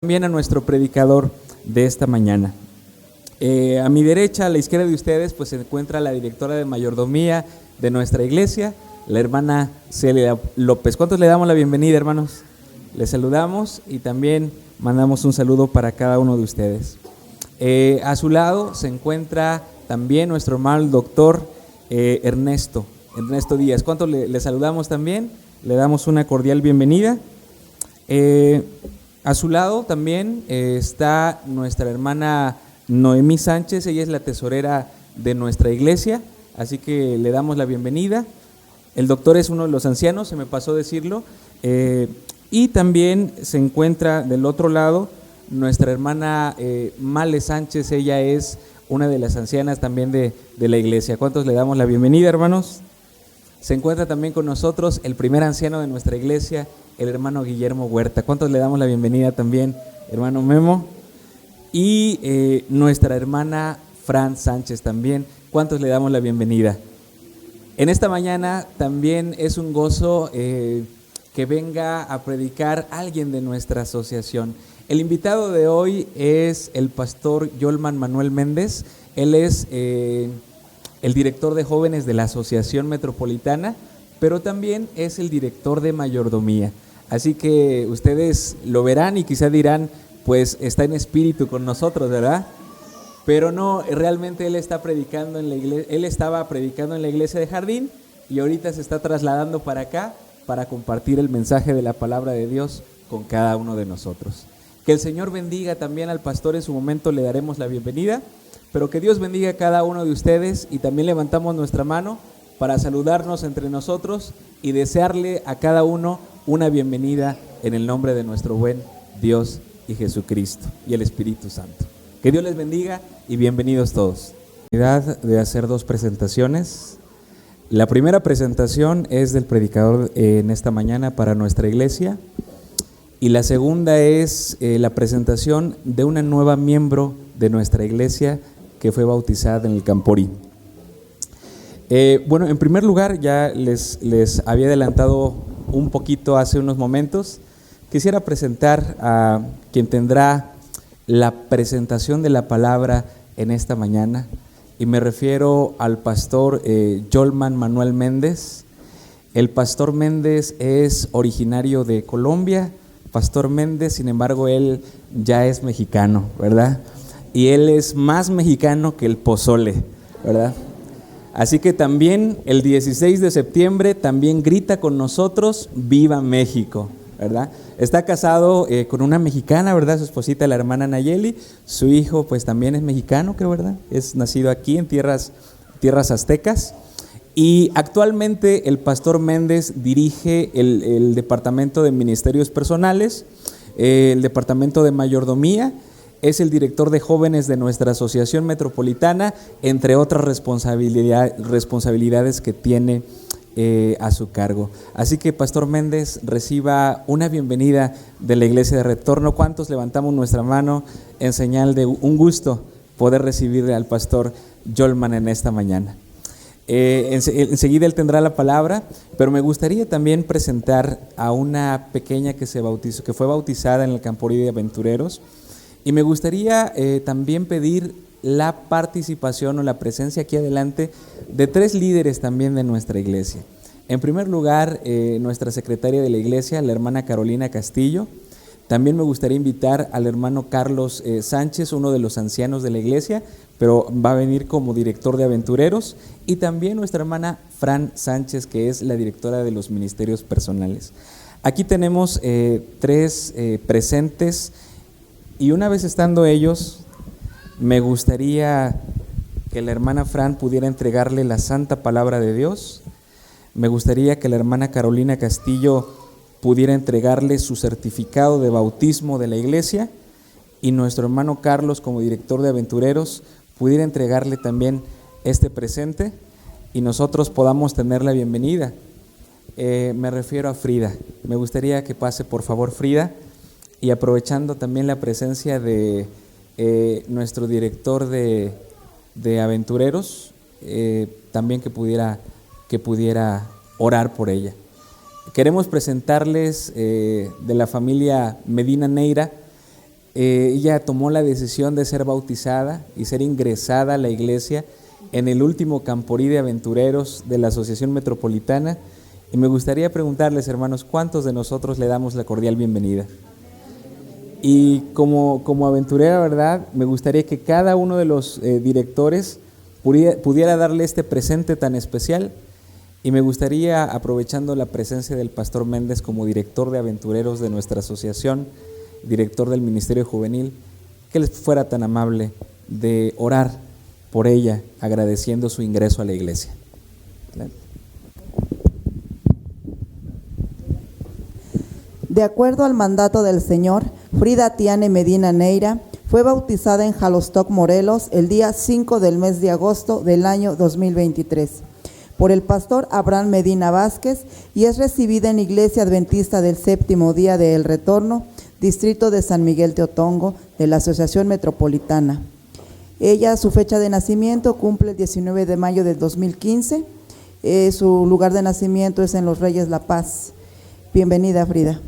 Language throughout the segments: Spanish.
También a nuestro predicador de esta mañana. A mi derecha, a la izquierda de ustedes, pues se encuentra la directora de mayordomía de nuestra iglesia, la hermana Celia López. ¿Cuántos le damos la bienvenida, hermanos? Les saludamos y también mandamos un saludo para cada uno de ustedes. A su lado se encuentra también nuestro hermano el doctor Ernesto Díaz. ¿Cuántos le saludamos también? Le damos una cordial bienvenida. A su lado también está nuestra hermana Noemí Sánchez, ella es la tesorera de nuestra iglesia, así que le damos la bienvenida. El doctor es uno de los ancianos, se me pasó decirlo, y también se encuentra del otro lado nuestra hermana Male Sánchez, ella es una de las ancianas también de la iglesia. ¿Cuántos le damos la bienvenida, hermanos? Se encuentra también con nosotros el primer anciano de nuestra iglesia, el hermano Guillermo Huerta. ¿Cuántos le damos la bienvenida también, hermano Memo? Y nuestra hermana Fran Sánchez también. ¿Cuántos le damos la bienvenida? En esta mañana también es un gozo que venga a predicar alguien de nuestra asociación. El invitado de hoy es el pastor Yolman Manuel Méndez. Él es el director de jóvenes de la Asociación Metropolitana, pero también es el director de mayordomía. Así que ustedes lo verán y quizá dirán, pues está en espíritu con nosotros, ¿verdad? Pero no, realmente él está predicando en la iglesia, él estaba predicando en la iglesia de Jardín y ahorita se está trasladando para acá para compartir el mensaje de la palabra de Dios con cada uno de nosotros. Que el Señor bendiga también al pastor, en su momento le daremos la bienvenida, pero que Dios bendiga a cada uno de ustedes y también levantamos nuestra mano para saludarnos entre nosotros y desearle a cada uno una bienvenida en el nombre de nuestro buen Dios y Jesucristo y el Espíritu Santo. Que Dios les bendiga y bienvenidos todos. La oportunidad de hacer dos presentaciones. La primera presentación es del predicador en esta mañana para nuestra iglesia y la segunda es la presentación de una nueva miembro de nuestra iglesia que fue bautizada en el Camporí. Bueno, en primer lugar ya les había adelantado un poquito hace unos momentos. Quisiera presentar a quien tendrá la presentación de la palabra en esta mañana y me refiero al pastor Yolman Manuel Méndez. El pastor Méndez es originario de Colombia. Pastor Méndez, sin embargo, él ya es mexicano, ¿verdad? Y él es más mexicano que el pozole, ¿verdad? Así que también el 16 de septiembre también grita con nosotros, ¡Viva México!, ¿verdad? Está casado con una mexicana, ¿verdad? Su esposita, la hermana Nayeli. Su hijo pues también es mexicano, creo, ¿verdad? Es nacido aquí en tierras aztecas. Y actualmente el pastor Méndez dirige el departamento de ministerios personales, el departamento de mayordomía, es el director de jóvenes de nuestra Asociación Metropolitana, entre otras responsabilidades que tiene a su cargo. Así que, pastor Méndez, reciba una bienvenida de la Iglesia de Retorno. ¿Cuántos levantamos nuestra mano en señal de un gusto poder recibir al pastor Yolman en esta mañana? Enseguida él tendrá la palabra, pero me gustaría también presentar a una pequeña que fue bautizada en el Camporí de Aventureros. Y me gustaría también pedir la participación o la presencia aquí adelante de tres líderes también de nuestra iglesia. En primer lugar, nuestra secretaria de la iglesia, la hermana Carolina Castillo. También me gustaría invitar al hermano Carlos Sánchez, uno de los ancianos de la iglesia, pero va a venir como director de aventureros. Y también nuestra hermana Fran Sánchez, que es la directora de los ministerios personales. Aquí tenemos tres presentes. Y una vez estando ellos, me gustaría que la hermana Fran pudiera entregarle la santa palabra de Dios. Me gustaría que la hermana Carolina Castillo pudiera entregarle su certificado de bautismo de la iglesia y nuestro hermano Carlos, como director de aventureros, pudiera entregarle también este presente y nosotros podamos tener la bienvenida. Me refiero a Frida. Me gustaría que pase, por favor, Frida. Y aprovechando también la presencia de nuestro director de aventureros, también que pudiera orar por ella. Queremos presentarles de la familia Medina Neira Ella tomó la decisión de ser bautizada y ser ingresada a la iglesia en el último Camporí de Aventureros de la Asociación Metropolitana. Y me gustaría preguntarles, hermanos, ¿cuántos de nosotros le damos la cordial bienvenida? Y como aventurera, ¿verdad?, me gustaría que cada uno de los directores pudiera darle este presente tan especial. Y me gustaría, aprovechando la presencia del Pastor Méndez como director de aventureros de nuestra asociación, director del Ministerio Juvenil, que les fuera tan amable de orar por ella, agradeciendo su ingreso a la iglesia. De acuerdo al mandato del Señor, Frida Tiane Medina Neira fue bautizada en Jalostoc, Morelos, el día 5 del mes de agosto del año 2023, por el pastor Abraham Medina Vázquez, y es recibida en Iglesia Adventista del Séptimo Día de El Retorno, Distrito de San Miguel Teotongo, de la Asociación Metropolitana. Ella, su fecha de nacimiento, cumple el 19 de mayo del 2015. Su lugar de nacimiento es en Los Reyes La Paz. Bienvenida, Frida.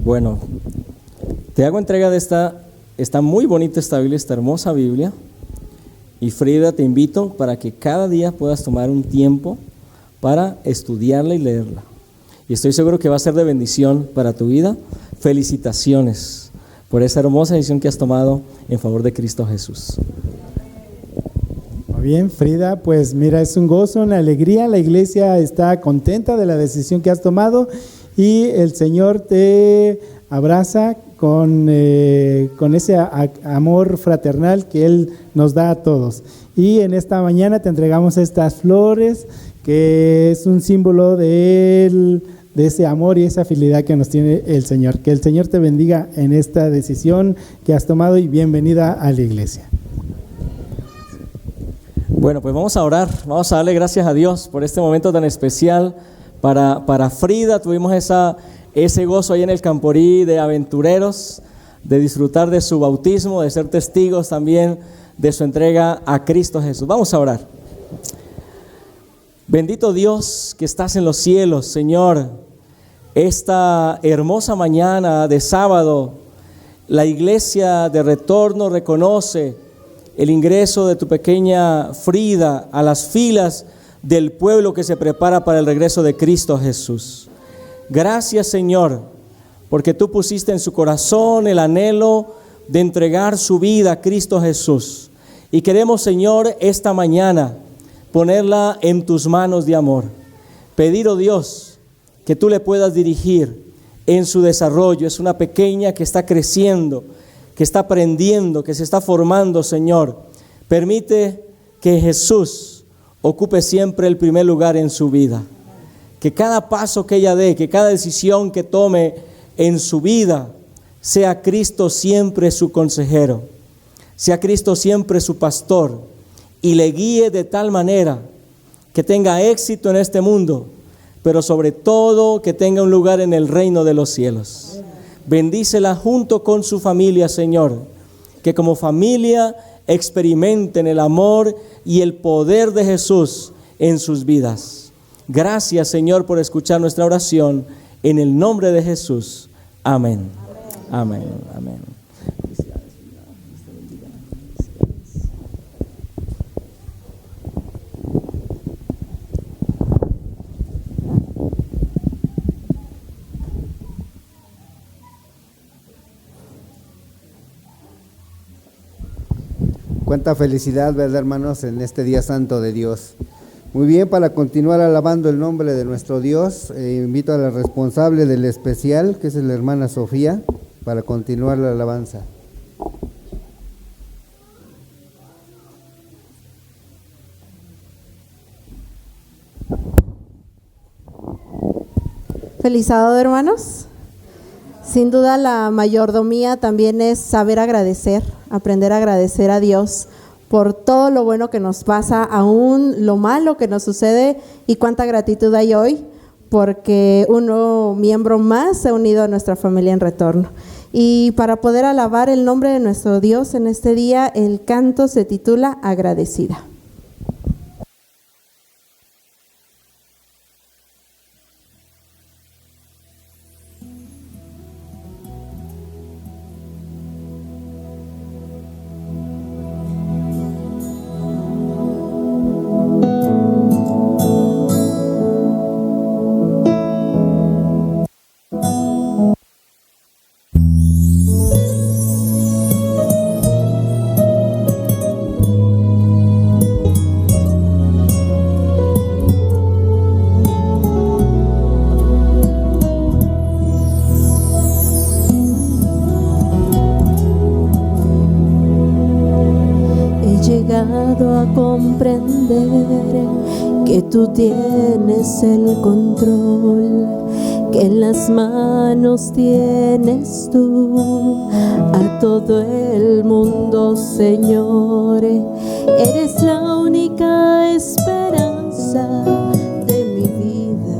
Bueno, te hago entrega de esta muy bonita esta Biblia, esta hermosa Biblia. Y Frida, te invito para que cada día puedas tomar un tiempo para estudiarla y leerla. Y estoy seguro que va a ser de bendición para tu vida. Felicitaciones por esa hermosa decisión que has tomado en favor de Cristo Jesús. Muy bien, Frida, pues mira, es un gozo, una alegría. La iglesia está contenta de la decisión que has tomado y el Señor te abraza con ese amor fraternal que Él nos da a todos. Y en esta mañana te entregamos estas flores, que es un símbolo de ese amor y esa fidelidad que nos tiene el Señor. Que el Señor te bendiga en esta decisión que has tomado y bienvenida a la iglesia. Bueno, pues vamos a orar, vamos a darle gracias a Dios por este momento tan especial para Frida. Tuvimos ese gozo ahí en el Camporí de Aventureros, de disfrutar de su bautismo, de ser testigos también de su entrega a Cristo Jesús. Vamos a orar. Bendito Dios que estás en los cielos, Señor, esta hermosa mañana de sábado, la iglesia de Retorno reconoce el ingreso de tu pequeña Frida a las filas del pueblo que se prepara para el regreso de Cristo Jesús. Gracias, Señor, porque tú pusiste en su corazón el anhelo de entregar su vida a Cristo Jesús. Y queremos, Señor, esta mañana ponerla en tus manos de amor. Pedir, oh Dios, que tú le puedas dirigir en su desarrollo. Es una pequeña que está creciendo, que está aprendiendo, que se está formando, Señor. Permite que Jesús ocupe siempre el primer lugar en su vida. Que cada paso que ella dé, que cada decisión que tome en su vida, sea Cristo siempre su consejero, sea Cristo siempre su pastor, y le guíe de tal manera que tenga éxito en este mundo, pero sobre todo que tenga un lugar en el reino de los cielos. Bendícela junto con su familia, Señor, que como familia experimenten el amor y el poder de Jesús en sus vidas. Gracias, Señor, por escuchar nuestra oración, en el nombre de Jesús. Amén. Amén. Amén. Cuánta felicidad, ¿verdad, hermanos, en este día santo de Dios? Muy bien, para continuar alabando el nombre de nuestro Dios, invito a la responsable del especial, que es la hermana Sofía, para continuar la alabanza. Feliz sábado, hermanos. Sin duda la mayordomía también es saber agradecer, aprender a agradecer a Dios por todo lo bueno que nos pasa, aún lo malo que nos sucede, y cuánta gratitud hay hoy porque un nuevo miembro más se ha unido a nuestra familia en Retorno. Y para poder alabar el nombre de nuestro Dios en este día, el canto se titula Agradecida. A comprender que tú tienes el control, que en las manos tienes tú a todo el mundo, Señor. Eres la única esperanza de mi vida.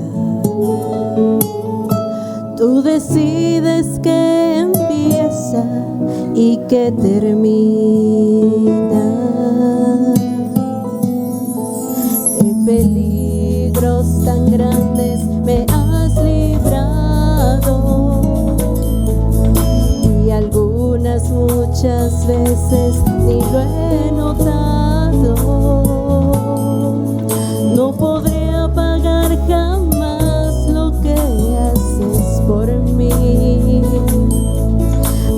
Tú decides que empieza y que termina. Peligros tan grandes me has librado, y algunas muchas veces ni lo he notado. No podré pagar jamás lo que haces por mí.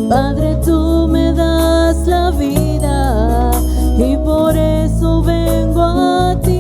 Padre, tú me das la vida y por eso vengo a ti.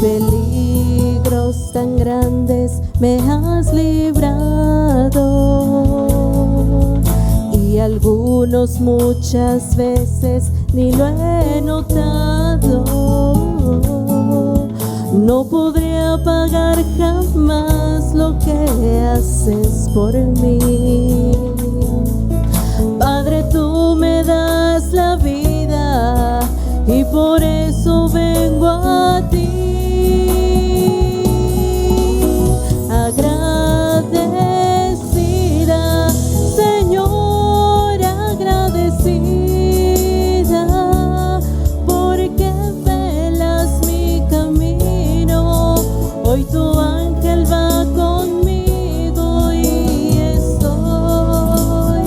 Peligros tan grandes me has librado, y algunos muchas veces ni lo he notado. No podré pagar jamás lo que haces por mí. Padre, tú me das la vida y por eso vengo a ti. Agradecida, Señor, agradecida, porque velas mi camino. Hoy tu ángel va conmigo y estoy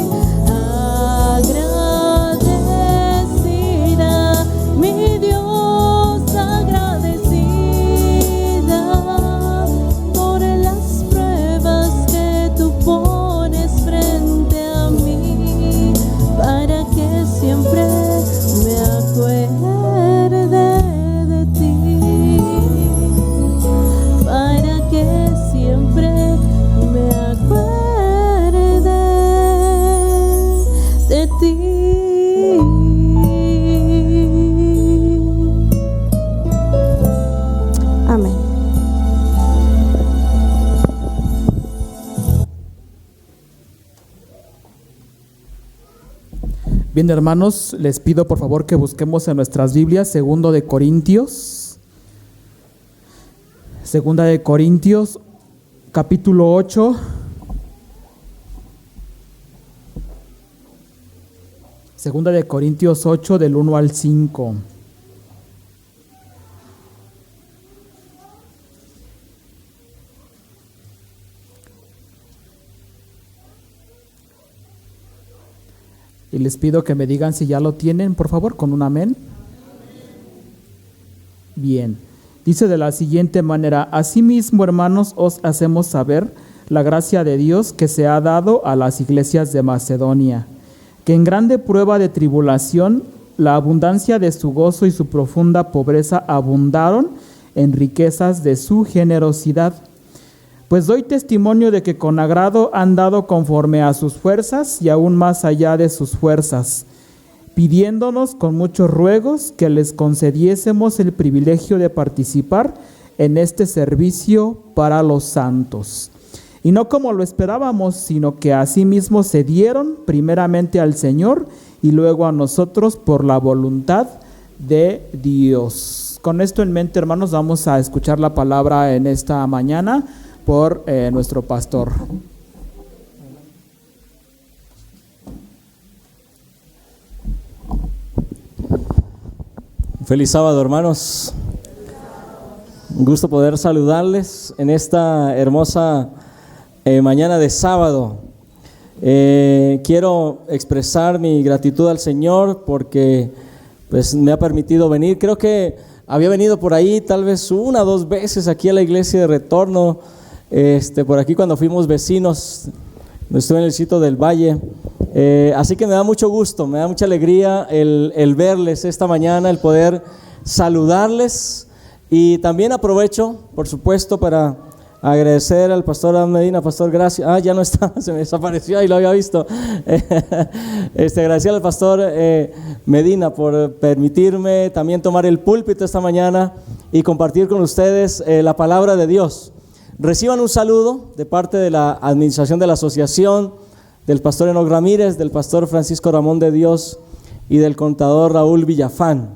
agradecida, mi Dios, agradecida por las pruebas que tú pones frente a mí, para que siempre me acuerde de ti, para que siempre me acuerde de ti. Amén. Bien, hermanos, les pido por favor que busquemos en nuestras Biblias Segunda de Corintios, capítulo 8. Segunda de Corintios 8, del 1 al 5. Y les pido que me digan si ya lo tienen, por favor, con un amén. Bien. Dice de la siguiente manera: asimismo, hermanos, os hacemos saber la gracia de Dios que se ha dado a las iglesias de Macedonia, que en grande prueba de tribulación, la abundancia de su gozo y su profunda pobreza abundaron en riquezas de su generosidad. Pues doy testimonio de que con agrado han dado conforme a sus fuerzas y aún más allá de sus fuerzas, pidiéndonos con muchos ruegos que les concediésemos el privilegio de participar en este servicio para los santos. Y no como lo esperábamos, sino que asimismo se dieron primeramente al Señor y luego a nosotros por la voluntad de Dios. Con esto en mente, hermanos, vamos a escuchar la palabra en esta mañana por nuestro pastor. Feliz sábado, hermanos. Un gusto poder saludarles en esta hermosa mañana de sábado. Quiero expresar mi gratitud al Señor porque pues me ha permitido venir. Creo que había venido por ahí tal vez 1 o 2 veces aquí a la iglesia de Retorno, por aquí cuando fuimos vecinos. Estuve en el sitio del Valle, así que me da mucho gusto, me da mucha alegría el verles esta mañana, el poder saludarles. Y también aprovecho, por supuesto, para agradecer al pastor Adam Medina. Pastor, gracias. Ya no está, se me desapareció y lo había visto. Agradecer al pastor Medina por permitirme también tomar el púlpito esta mañana y compartir con ustedes la palabra de Dios. Reciban un saludo de parte de la administración de la asociación, del pastor Enoc Ramírez, del pastor Francisco Ramón de Dios y del contador Raúl Villafán.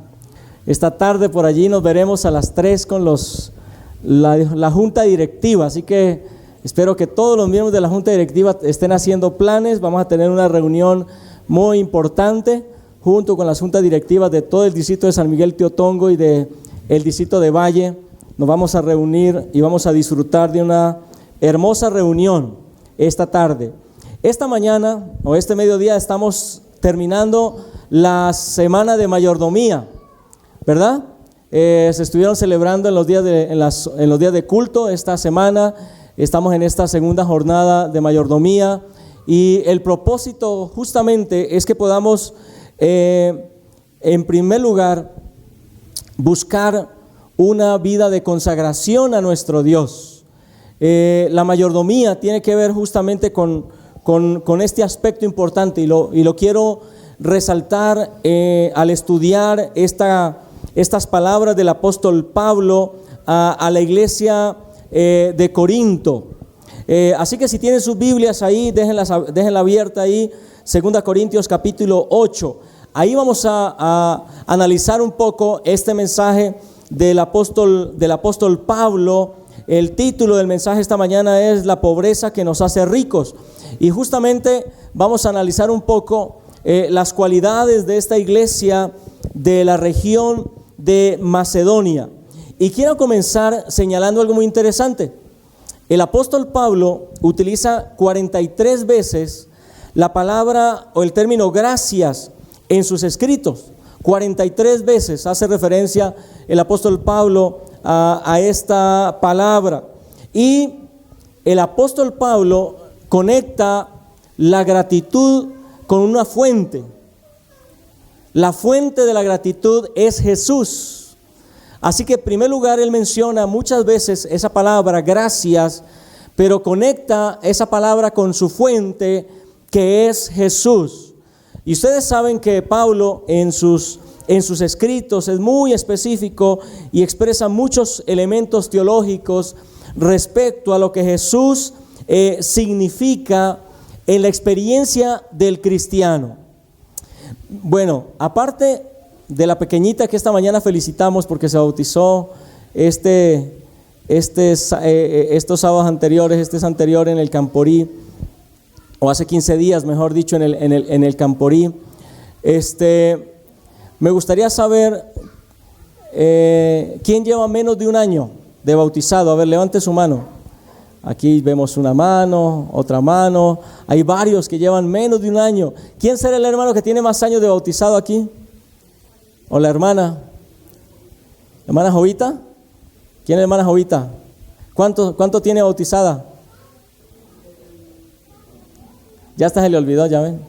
Esta tarde por allí nos veremos a las 3 con la junta directiva, así que espero que todos los miembros de la junta directiva estén haciendo planes. Vamos a tener una reunión muy importante junto con las juntas directivas de todo el distrito de San Miguel Teotongo y del distrito de Valle. Nos vamos a reunir y vamos a disfrutar de una hermosa reunión esta tarde. Esta mañana o este mediodía estamos terminando la semana de mayordomía, ¿verdad? Se estuvieron celebrando en los días de culto esta semana. Estamos en esta segunda jornada de mayordomía y el propósito justamente es que podamos en primer lugar buscar una vida de consagración a nuestro Dios. La mayordomía tiene que ver justamente con este aspecto importante y lo quiero resaltar al estudiar estas palabras del apóstol Pablo a la iglesia de Corinto. Así que si tienen sus Biblias ahí, déjenla abierta ahí, 2 Corintios capítulo 8. Ahí vamos a analizar un poco este mensaje del apóstol Pablo. El título del mensaje esta mañana es La pobreza que nos hace ricos. Y justamente vamos a analizar un poco las cualidades de esta iglesia de la región de Macedonia. Y quiero comenzar señalando algo muy interesante. El apóstol Pablo utiliza 43 veces la palabra o el término gracias en sus escritos. 43 veces hace referencia el apóstol Pablo a esta palabra. Y el apóstol Pablo conecta la gratitud con una fuente. La fuente de la gratitud es Jesús. Así que en primer lugar él menciona muchas veces esa palabra gracias, pero conecta esa palabra con su fuente, que es Jesús. Y ustedes saben que Pablo en sus escritos es muy específico y expresa muchos elementos teológicos respecto a lo que Jesús significa en la experiencia del cristiano. Bueno, aparte de la pequeñita que esta mañana felicitamos porque se bautizó estos sábados anteriores, este es anterior en el Camporí, o hace 15 días, mejor dicho, en el Camporí. Me gustaría saber quién lleva menos de un año de bautizado. A ver, levante su mano. Aquí vemos una mano, otra mano. Hay varios que llevan menos de un año. ¿Quién será el hermano que tiene más años de bautizado aquí? ¿O la hermana? ¿Hermana Jovita? ¿Quién es la hermana Jovita? ¿Cuánto tiene bautizada? Ya hasta se le olvidó, ya ven.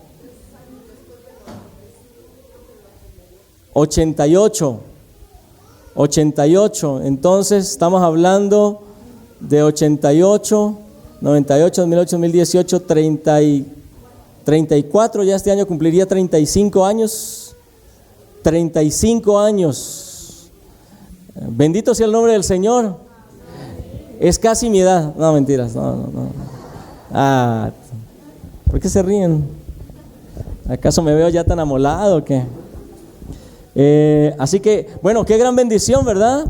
88. Entonces estamos hablando de 88, 98, 2008, 2018, 34. Ya este año cumpliría 35 años. 35 años. Bendito sea el nombre del Señor. Es casi mi edad. No, mentiras. No. ¿Por qué se ríen? ¿Acaso me veo ya tan amolado o qué? Así que, bueno, qué gran bendición, ¿verdad?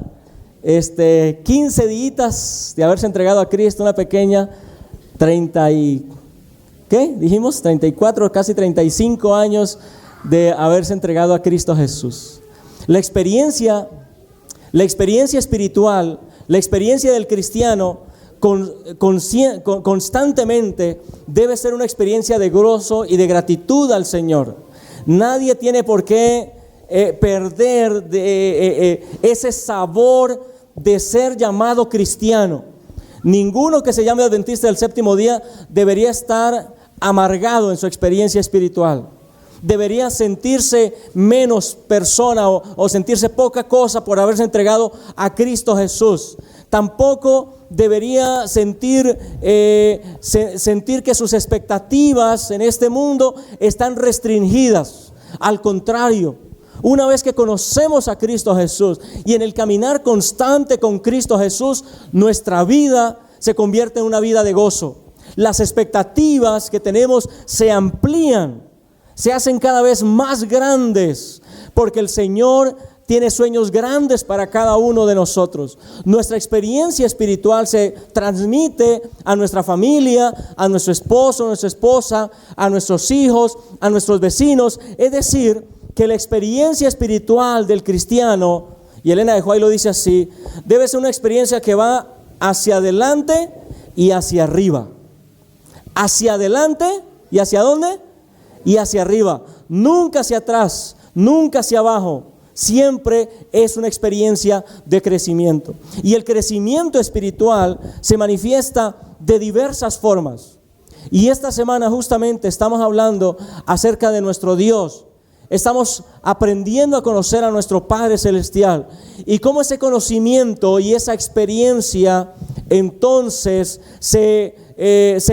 15 días de haberse entregado a Cristo, una pequeña 34, casi 35 años de haberse entregado a Cristo Jesús. La experiencia espiritual, la experiencia del cristiano constantemente debe ser una experiencia de gozo y de gratitud al Señor. Nadie tiene por qué perder ese sabor de ser llamado cristiano. Ninguno que se llame adventista del séptimo día debería estar amargado en su experiencia espiritual. Debería sentirse menos persona o sentirse poca cosa por haberse entregado a Cristo Jesús. Tampoco debería sentir que sus expectativas en este mundo están restringidas. Al contrario, una vez que conocemos a Cristo Jesús y en el caminar constante con Cristo Jesús, nuestra vida se convierte en una vida de gozo. Las expectativas que tenemos se amplían, se hacen cada vez más grandes, porque el Señor tiene sueños grandes para cada uno de nosotros. Nuestra experiencia espiritual se transmite a nuestra familia, a nuestro esposo, a nuestra esposa, a nuestros hijos, a nuestros vecinos. Es decir, que la experiencia espiritual del cristiano, y Elena de White lo dice así, debe ser una experiencia que va hacia adelante y hacia arriba. Hacia adelante y hacia ¿dónde? Y hacia arriba. Nunca hacia atrás, nunca hacia abajo. Siempre es una experiencia de crecimiento. Y el crecimiento espiritual se manifiesta de diversas formas. Y esta semana justamente estamos hablando acerca de nuestro Dios. Estamos aprendiendo a conocer a nuestro Padre Celestial y cómo ese conocimiento y esa experiencia entonces se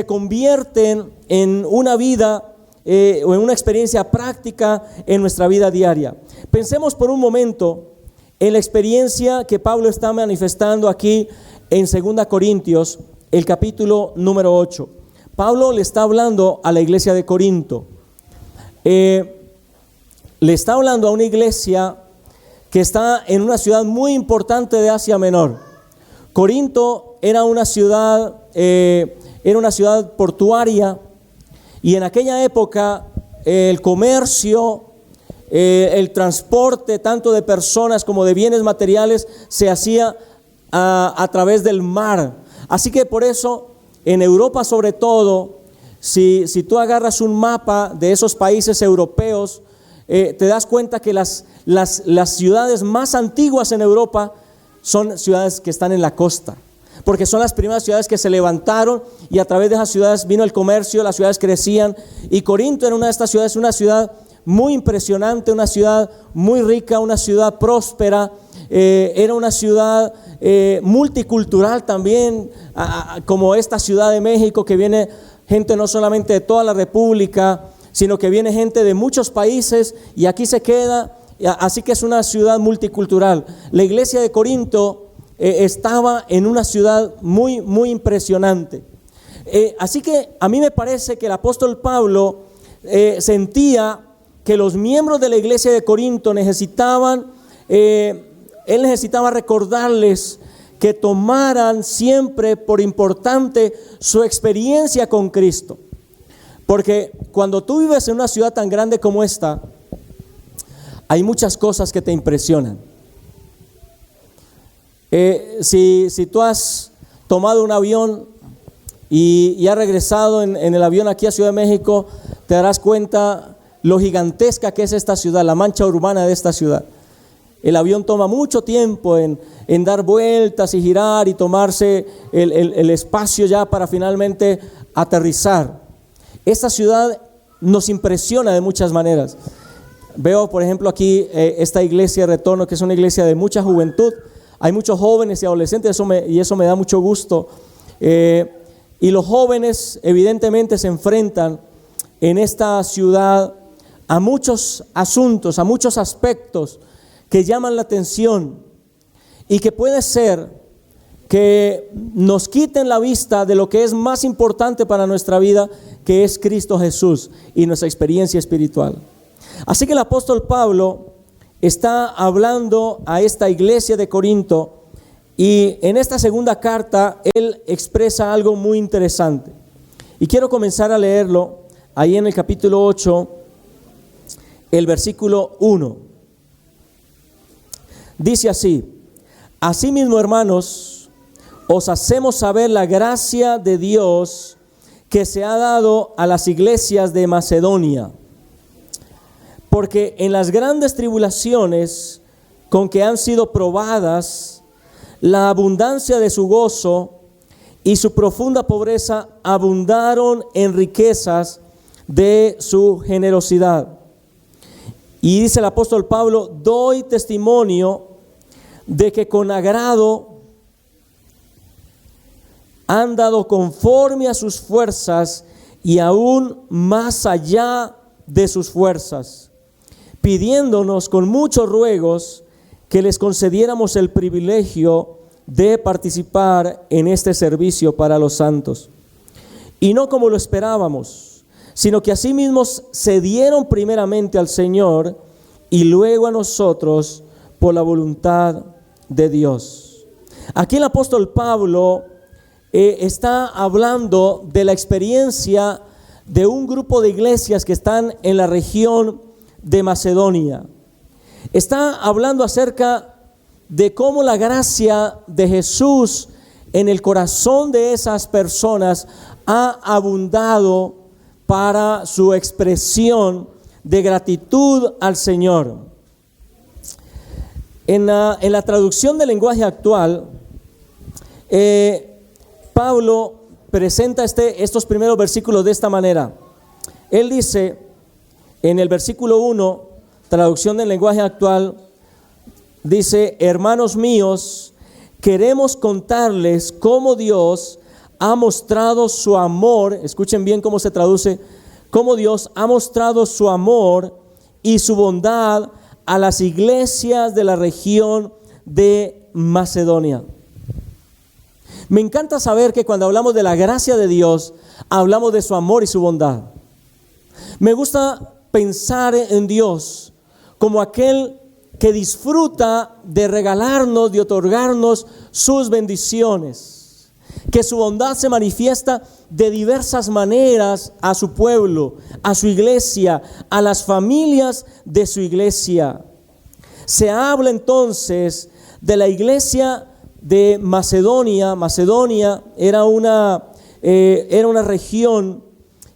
convierten en una vida o en una experiencia práctica en nuestra vida diaria. Pensemos por un momento en la experiencia que Pablo está manifestando aquí en 2 Corintios, el capítulo número 8. Pablo le está hablando a la iglesia de Corinto. Le está hablando a una iglesia que está en una ciudad muy importante de Asia Menor. Corinto era una ciudad portuaria, y en aquella época el comercio, el transporte tanto de personas como de bienes materiales se hacía a través del mar. Así que por eso en Europa sobre todo, si tú agarras un mapa de esos países europeos, te das cuenta que las ciudades más antiguas en Europa son ciudades que están en la costa, porque son las primeras ciudades que se levantaron y a través de esas ciudades vino el comercio, las ciudades crecían, y Corinto era una de estas ciudades, una ciudad muy impresionante, una ciudad muy rica, una ciudad próspera, era una ciudad multicultural también, como esta Ciudad de México, que viene gente no solamente de toda la República, sino que viene gente de muchos países y aquí se queda, así que es una ciudad multicultural. La iglesia de Corinto estaba en una ciudad muy, muy impresionante. Así que a mí me parece que el apóstol Pablo sentía que los miembros de la iglesia de Corinto él necesitaba recordarles que tomaran siempre por importante su experiencia con Cristo. Porque cuando tú vives en una ciudad tan grande como esta, hay muchas cosas que te impresionan. Si tú has tomado un avión y has regresado en el avión aquí a Ciudad de México, te darás cuenta lo gigantesca que es esta ciudad, la mancha urbana de esta ciudad. El avión toma mucho tiempo en dar vueltas y girar y tomarse el espacio ya para finalmente aterrizar. Esta ciudad nos impresiona de muchas maneras. Veo, por ejemplo, aquí esta iglesia de Retorno, que es una iglesia de mucha juventud. Hay muchos jóvenes y adolescentes, y eso me da mucho gusto. Y los jóvenes evidentemente se enfrentan en esta ciudad a muchos asuntos, a muchos aspectos que llaman la atención y que puede ser que nos quiten la vista de lo que es más importante para nuestra vida, que es Cristo Jesús y nuestra experiencia espiritual. Así que el apóstol Pablo está hablando a esta iglesia de Corinto, y en esta segunda carta él expresa algo muy interesante. Y quiero comenzar a leerlo ahí en el capítulo 8, el versículo 1. Dice así: asimismo, hermanos, os hacemos saber la gracia de Dios que se ha dado a las iglesias de Macedonia, porque en las grandes tribulaciones con que han sido probadas, la abundancia de su gozo y su profunda pobreza abundaron en riquezas de su generosidad. Y dice el apóstol Pablo: doy testimonio de que con agrado han dado conforme a sus fuerzas y aún más allá de sus fuerzas, pidiéndonos con muchos ruegos que les concediéramos el privilegio de participar en este servicio para los santos. Y no como lo esperábamos, sino que asimismo se dieron primeramente al Señor y luego a nosotros por la voluntad de Dios. Aquí el apóstol Pablo está hablando de la experiencia de un grupo de iglesias que están en la región de Macedonia. Está hablando acerca de cómo la gracia de Jesús en el corazón de esas personas ha abundado para su expresión de gratitud al Señor. En la traducción del lenguaje actual, Pablo presenta estos primeros versículos de esta manera. Él dice en el versículo 1, traducción del lenguaje actual, dice: hermanos míos, queremos contarles cómo Dios ha mostrado su amor. Escuchen bien cómo se traduce: cómo Dios ha mostrado su amor y su bondad a las iglesias de la región de Macedonia. Me encanta saber que cuando hablamos de la gracia de Dios, hablamos de su amor y su bondad. Me gusta pensar en Dios como aquel que disfruta de regalarnos, de otorgarnos sus bendiciones, que su bondad se manifiesta de diversas maneras a su pueblo, a su iglesia, a las familias de su iglesia. Se habla entonces de la iglesia de Macedonia. Macedonia era una región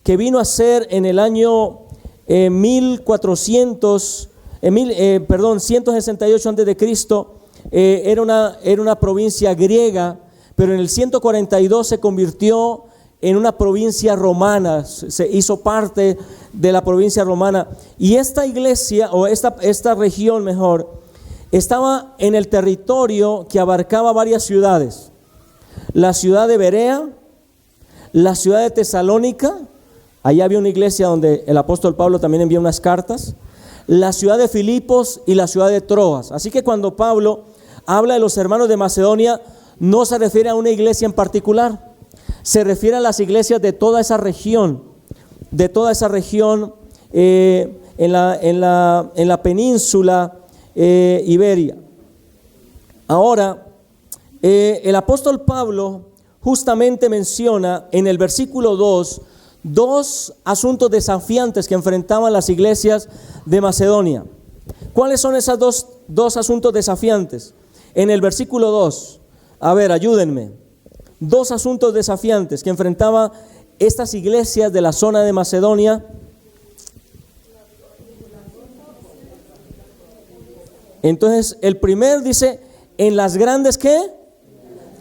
que vino a ser en el año 168 antes de Cristo. Era una provincia griega, pero en el 142 se convirtió en una provincia romana, se hizo parte de la provincia romana. Y esta iglesia, o esta región mejor, estaba en el territorio que abarcaba varias ciudades: la ciudad de Berea, la ciudad de Tesalónica, allá había una iglesia donde el apóstol Pablo también envió unas cartas, la ciudad de Filipos y la ciudad de Troas. Así que cuando Pablo habla de los hermanos de Macedonia, no se refiere a una iglesia en particular, se refiere a las iglesias de toda esa región, en la península Iberia. Ahora, el apóstol Pablo justamente menciona en el versículo 2 dos asuntos desafiantes que enfrentaban las iglesias de Macedonia. ¿Cuáles son esos dos asuntos desafiantes? En el versículo 2, a ver, ayúdenme. dos asuntos desafiantes que enfrentaba estas iglesias de la zona de Macedonia. Entonces, el primer dice, en las grandes, ¿qué?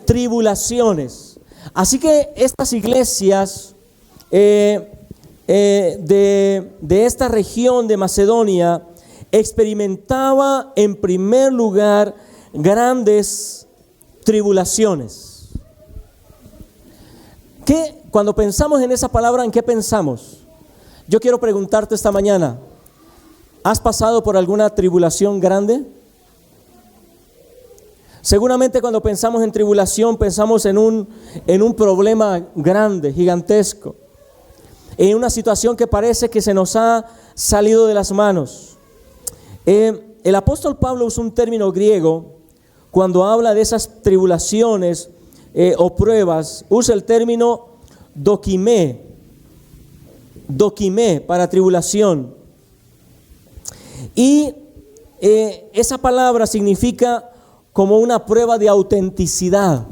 Tribulaciones. Así que estas iglesias de esta región de Macedonia experimentaba en primer lugar grandes tribulaciones. Cuando pensamos en esa palabra, ¿en qué pensamos? Yo quiero preguntarte esta mañana, ¿has pasado por alguna tribulación grande? Seguramente cuando pensamos en tribulación pensamos en un problema grande, gigantesco, en una situación que parece que se nos ha salido de las manos. El apóstol Pablo usa un término griego cuando habla de esas tribulaciones o pruebas, usa el término dokimé para tribulación. Y esa palabra significa como una prueba de autenticidad.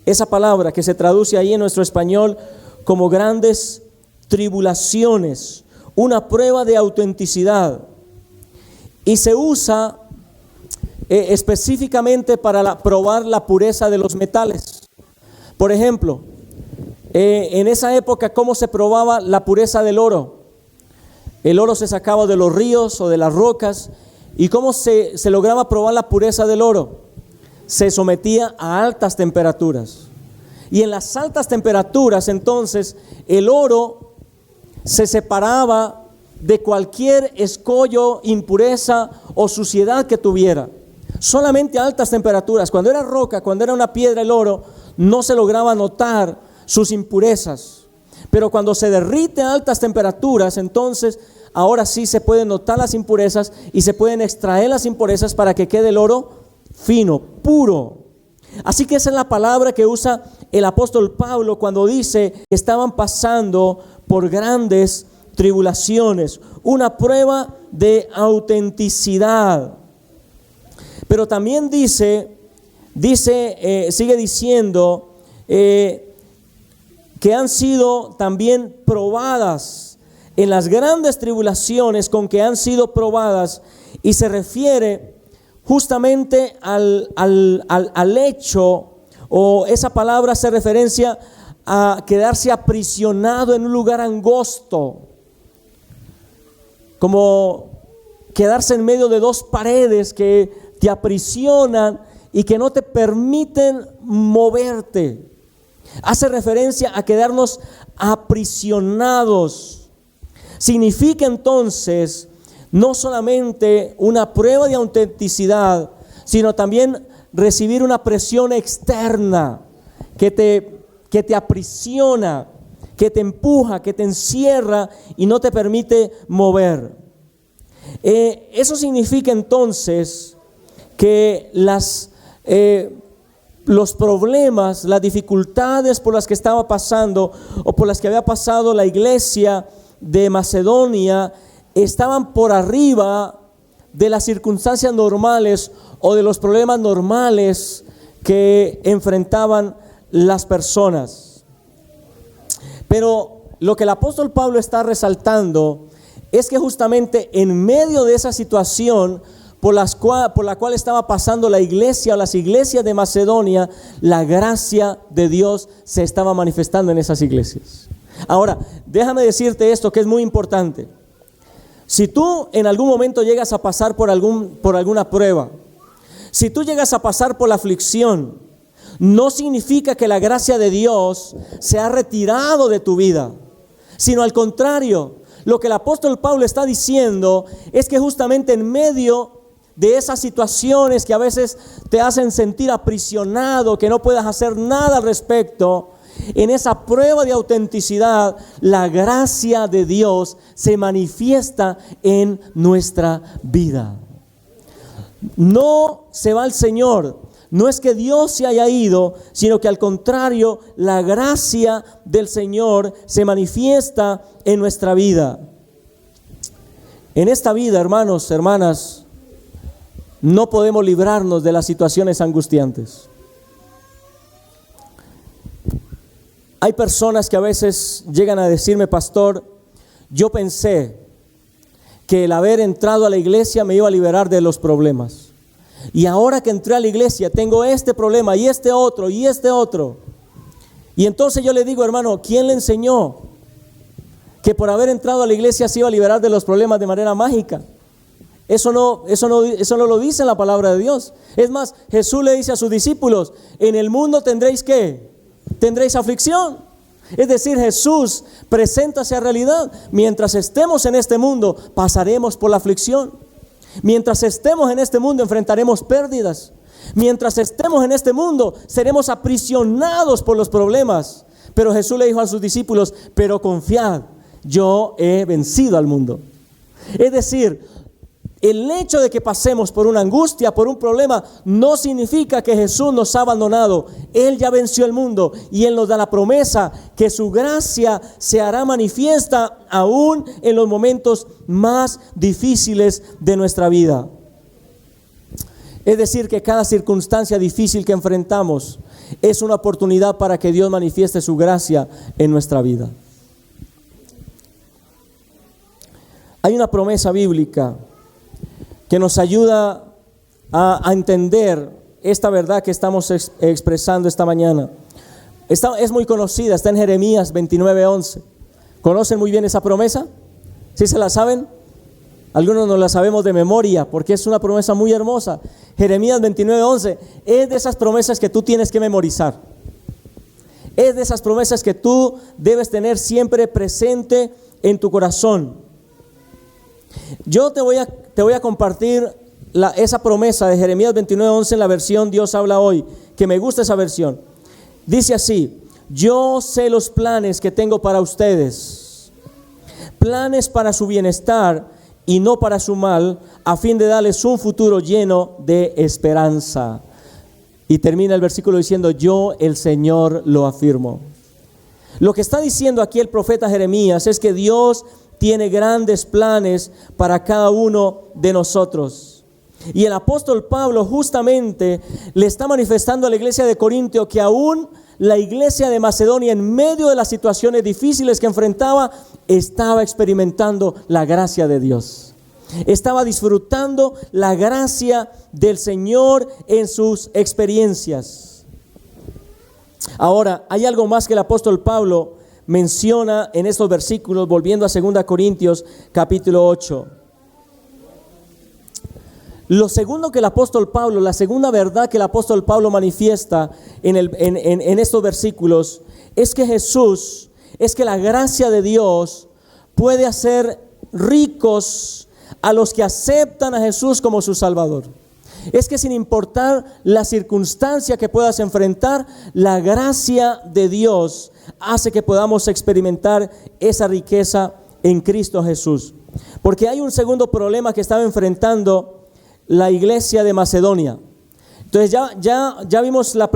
Esa palabra que se traduce ahí en nuestro español como grandes tribulaciones, una prueba de autenticidad. Y se usa específicamente para probar la pureza de los metales. Por ejemplo, en esa época, ¿cómo se probaba la pureza del oro? El oro se sacaba de los ríos o de las rocas. ¿Y cómo se lograba probar la pureza del oro? Se sometía a altas temperaturas. Y en las altas temperaturas, entonces, el oro se separaba de cualquier escollo, impureza o suciedad que tuviera. Solamente a altas temperaturas. Cuando era roca, cuando era una piedra, el oro, no se lograba notar sus impurezas. Pero cuando se derrite a altas temperaturas, entonces ahora sí se pueden notar las impurezas y se pueden extraer las impurezas para que quede el oro fino, puro. Así que esa es la palabra que usa el apóstol Pablo cuando dice que estaban pasando por grandes tribulaciones, una prueba de autenticidad. Pero también sigue diciendo que han sido también probadas en las grandes tribulaciones con que han sido probadas, y se refiere justamente al hecho, o esa palabra hace referencia a quedarse aprisionado en un lugar angosto, como quedarse en medio de dos paredes que te aprisionan y que no te permiten moverte. Hace referencia a quedarnos aprisionados. Significa entonces no solamente una prueba de autenticidad, sino también recibir una presión externa que te aprisiona, que te empuja, que te encierra y no te permite mover. Eso significa entonces que los problemas, las dificultades por las que estaba pasando o por las que había pasado la iglesia de Macedonia estaban por arriba de las circunstancias normales o de los problemas normales que enfrentaban las personas. Pero lo que el apóstol Pablo está resaltando es que justamente en medio de esa situación por la cual estaba pasando la iglesia o las iglesias de Macedonia, la gracia de Dios se estaba manifestando en esas iglesias. Ahora, déjame decirte esto que es muy importante. Si tú en algún momento llegas a pasar por alguna prueba, si tú llegas a pasar por la aflicción, no significa que la gracia de Dios se ha retirado de tu vida, sino al contrario. Lo que el apóstol Pablo está diciendo es que justamente en medio de esas situaciones que a veces te hacen sentir aprisionado, que no puedas hacer nada al respecto, en esa prueba de autenticidad, la gracia de Dios se manifiesta en nuestra vida. No se va el Señor, no es que Dios se haya ido, sino que al contrario, la gracia del Señor se manifiesta en nuestra vida. En esta vida, hermanos, hermanas, no podemos librarnos de las situaciones angustiantes. Hay personas que a veces llegan a decirme, pastor, yo pensé que el haber entrado a la iglesia me iba a liberar de los problemas. Y ahora que entré a la iglesia tengo este problema y este otro y este otro. Y entonces yo le digo, hermano, ¿quién le enseñó que por haber entrado a la iglesia se iba a liberar de los problemas de manera mágica? Eso no lo dice en la palabra de Dios. Es más, Jesús le dice a sus discípulos, en el mundo tendréis ¿qué? Tendréis aflicción. Es decir, Jesús presenta esa realidad. Mientras estemos en este mundo, pasaremos por la aflicción. Mientras estemos en este mundo, enfrentaremos pérdidas. Mientras estemos en este mundo, seremos aprisionados por los problemas. Pero Jesús le dijo a sus discípulos, pero confiad, yo he vencido al mundo. Es decir, el hecho de que pasemos por una angustia, por un problema, no significa que Jesús nos ha abandonado. Él ya venció el mundo y Él nos da la promesa que su gracia se hará manifiesta aún en los momentos más difíciles de nuestra vida. Es decir, que cada circunstancia difícil que enfrentamos es una oportunidad para que Dios manifieste su gracia en nuestra vida. Hay una promesa bíblica que nos ayuda a entender esta verdad que estamos expresando esta mañana. Es muy conocida, está en Jeremías 29:11. ¿Conocen muy bien esa promesa? ¿Sí se la saben? Algunos no la sabemos de memoria porque es una promesa muy hermosa. Jeremías 29:11 es de esas promesas que tú tienes que memorizar. Es de esas promesas que tú debes tener siempre presente en tu corazón. Yo te voy a compartir esa promesa de Jeremías 29:11 en la versión Dios habla hoy, que me gusta esa versión. Dice así: yo sé los planes que tengo para ustedes, planes para su bienestar y no para su mal, a fin de darles un futuro lleno de esperanza. Y termina el versículo diciendo, yo el Señor lo afirmo. Lo que está diciendo aquí el profeta Jeremías es que Dios tiene grandes planes para cada uno de nosotros. Y el apóstol Pablo justamente le está manifestando a la iglesia de Corintio que aún la iglesia de Macedonia, en medio de las situaciones difíciles que enfrentaba, estaba experimentando la gracia de Dios. Estaba disfrutando la gracia del Señor en sus experiencias. Ahora, hay algo más que el apóstol Pablo menciona en estos versículos, volviendo a 2 Corintios capítulo 8. Lo segundo que el apóstol Pablo, la segunda verdad que el apóstol Pablo manifiesta en estos versículos es que la gracia de Dios puede hacer ricos a los que aceptan a Jesús como su Salvador. Es que sin importar la circunstancia que puedas enfrentar, la gracia de Dios hace que podamos experimentar esa riqueza en Cristo Jesús. Porque hay un segundo problema que estaba enfrentando la iglesia de Macedonia. Entonces ya vimos el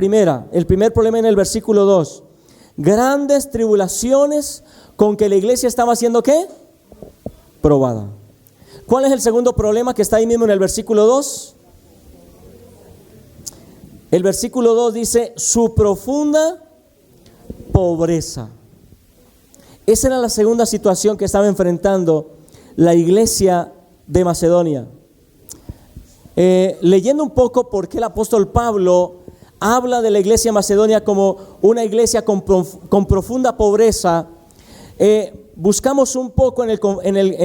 primer problema en el versículo 2. Grandes tribulaciones con que la iglesia estaba siendo ¿qué? Probada. ¿Cuál es el segundo problema que está ahí mismo en el versículo 2? El versículo 2 dice, su profunda pobreza. Esa era la segunda situación que estaba enfrentando la iglesia de Macedonia. Leyendo un poco por qué el apóstol Pablo habla de la iglesia de Macedonia como una iglesia con profunda pobreza, buscamos un poco en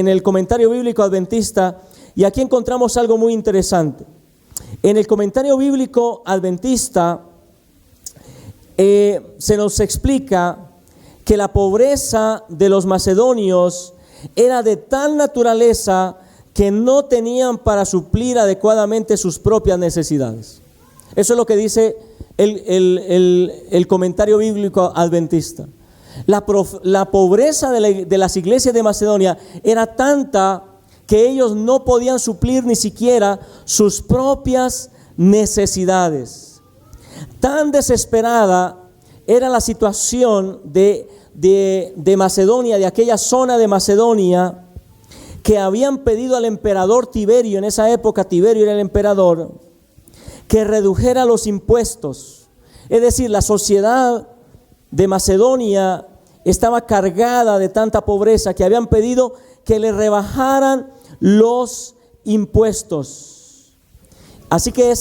el comentario bíblico adventista y aquí encontramos algo muy interesante. En el comentario bíblico adventista se nos explica que la pobreza de los macedonios era de tal naturaleza que no tenían para suplir adecuadamente sus propias necesidades. Eso es lo que dice el comentario bíblico adventista. La pobreza de las iglesias de Macedonia era tanta que ellos no podían suplir ni siquiera sus propias necesidades. Tan desesperada era la situación de Macedonia, de aquella zona de Macedonia, que habían pedido al emperador Tiberio, en esa época Tiberio era el emperador, que redujera los impuestos. Es decir, la sociedad de Macedonia estaba cargada de tanta pobreza que habían pedido que le rebajaran los impuestos. Así que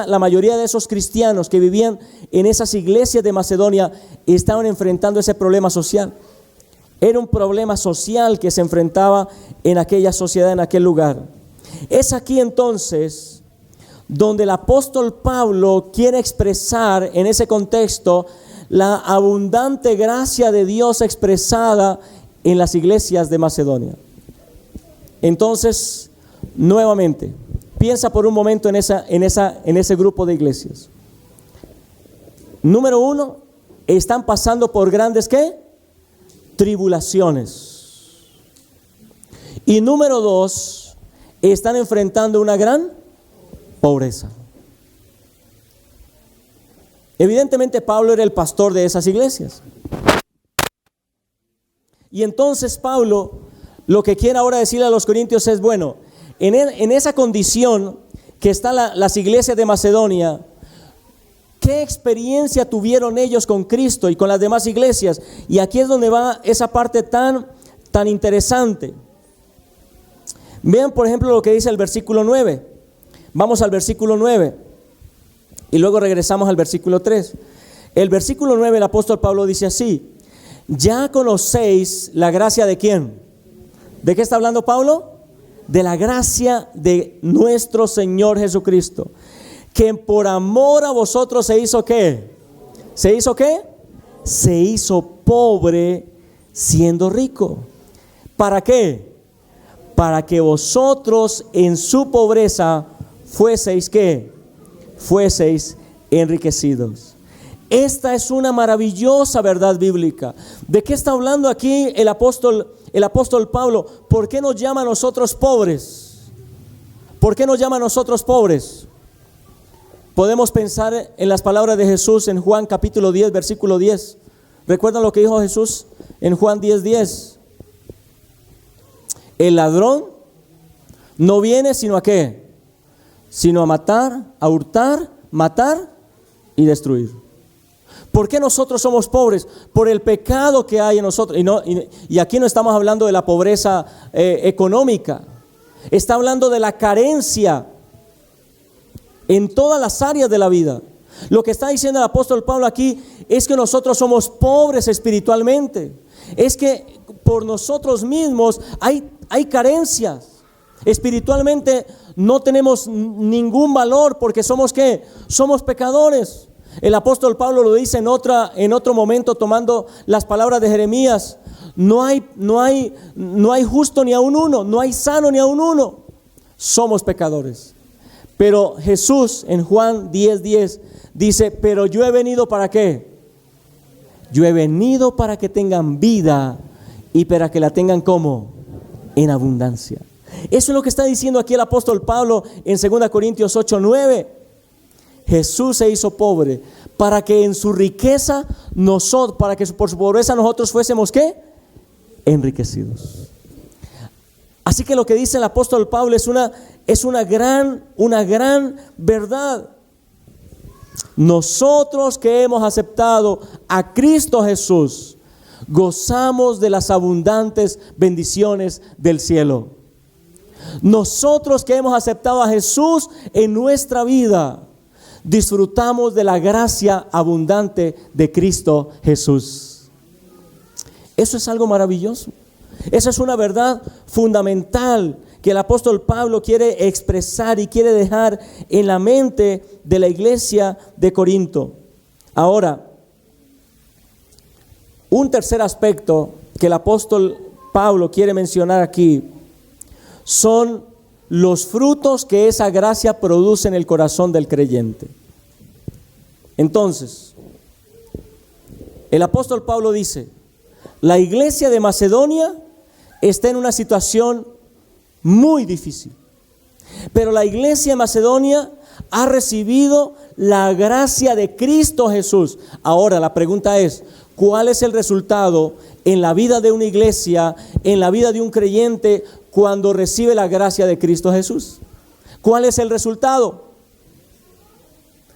la mayoría de esos cristianos que vivían en esas iglesias de Macedonia estaban enfrentando ese problema social. Era un problema social que se enfrentaba en aquella sociedad, en aquel lugar. Es aquí entonces donde el apóstol Pablo quiere expresar en ese contexto la abundante gracia de Dios expresada en las iglesias de Macedonia. Entonces, nuevamente, piensa por un momento en ese grupo de iglesias. Número uno, están pasando por grandes ¿qué? Tribulaciones. Y número dos, están enfrentando una gran pobreza. Evidentemente Pablo era el pastor de esas iglesias. Y entonces Pablo lo que quiere ahora decirle a los corintios es, bueno, en esa condición que están las iglesias de Macedonia, ¿qué experiencia tuvieron ellos con Cristo y con las demás iglesias? Y aquí es donde va esa parte tan interesante. Vean por ejemplo lo que dice el versículo 9. Vamos al versículo 9 y luego regresamos al versículo 3. El versículo 9 el apóstol Pablo dice así: ya conocéis la gracia de ¿quién? ¿De qué está hablando Pablo? De la gracia de nuestro Señor Jesucristo, que por amor a vosotros se hizo ¿qué? ¿Se hizo qué? Se hizo pobre siendo rico. ¿Para qué? Para que vosotros en su pobreza fueseis ¿qué? Fueseis enriquecidos. Esta es una maravillosa verdad bíblica. ¿De qué está hablando aquí el apóstol Pablo? ¿Por qué nos llama a nosotros pobres? ¿Por qué nos llama a nosotros pobres? Podemos pensar en las palabras de Jesús en Juan capítulo 10, versículo 10. ¿Recuerdan lo que dijo Jesús en Juan 10:10? El ladrón no viene sino ¿a qué? Sino a matar, a hurtar, matar y destruir. ¿Por qué nosotros somos pobres? Por el pecado que hay en nosotros. Y aquí no estamos hablando de la pobreza económica. Está hablando de la carencia en todas las áreas de la vida. Lo que está diciendo el apóstol Pablo aquí es que nosotros somos pobres espiritualmente. Es que por nosotros mismos hay carencias. Espiritualmente no tenemos ningún valor porque somos ¿qué? Somos pecadores. El apóstol Pablo lo dice en otro momento tomando las palabras de Jeremías: no hay justo ni aun uno, no hay sano ni aun uno. Somos pecadores. Pero Jesús en Juan 10:10 dice: pero yo he venido ¿para qué? Yo he venido para que tengan vida y para que la tengan ¿cómo? En abundancia. Eso es lo que está diciendo aquí el apóstol Pablo en 2 Corintios 8:9. Jesús se hizo pobre para que en su riqueza para que por su pobreza nosotros fuésemos ¿qué? Enriquecidos. Así que lo que dice el apóstol Pablo es una gran verdad. Nosotros que hemos aceptado a Cristo Jesús, gozamos de las abundantes bendiciones del cielo. Nosotros que hemos aceptado a Jesús en nuestra vida, disfrutamos de la gracia abundante de Cristo Jesús. Eso es algo maravilloso. Esa es una verdad fundamental que el apóstol Pablo quiere expresar y quiere dejar en la mente de la iglesia de Corinto. Ahora, un tercer aspecto que el apóstol Pablo quiere mencionar aquí son los frutos que esa gracia produce en el corazón del creyente. Entonces, el apóstol Pablo dice: la iglesia de Macedonia está en una situación muy difícil, pero la iglesia de Macedonia ha recibido la gracia de Cristo Jesús. Ahora la pregunta es: ¿cuál es el resultado en la vida de una iglesia, en la vida de un creyente cuando recibe la gracia de Cristo Jesús? ¿Cuál es el resultado?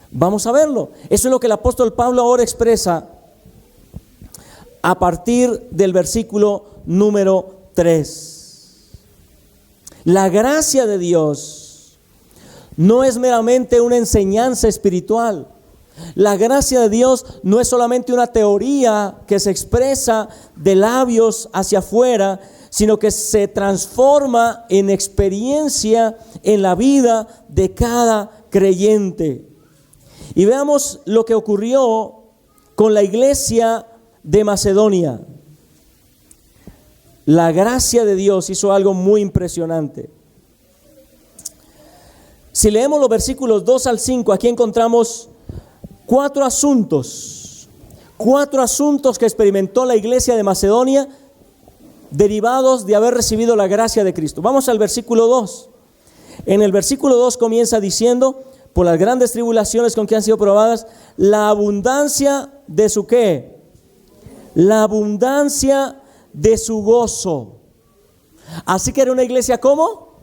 Vamos a verlo. Eso es lo que el apóstol Pablo ahora expresa a partir del versículo número 3. La gracia de Dios no es meramente una enseñanza espiritual. La gracia de Dios no es solamente una teoría que se expresa de labios hacia afuera, sino que se transforma en experiencia en la vida de cada creyente. Y veamos lo que ocurrió con la iglesia de Macedonia. La gracia de Dios hizo algo muy impresionante. Si leemos los versículos 2 al 5, aquí encontramos cuatro asuntos que experimentó la iglesia de Macedonia derivados de haber recibido la gracia de Cristo. Vamos al versículo 2. En el versículo 2 comienza diciendo: por las grandes tribulaciones con que han sido probadas, la abundancia de su ¿qué? La abundancia de su gozo. Así que era una iglesia ¿cómo?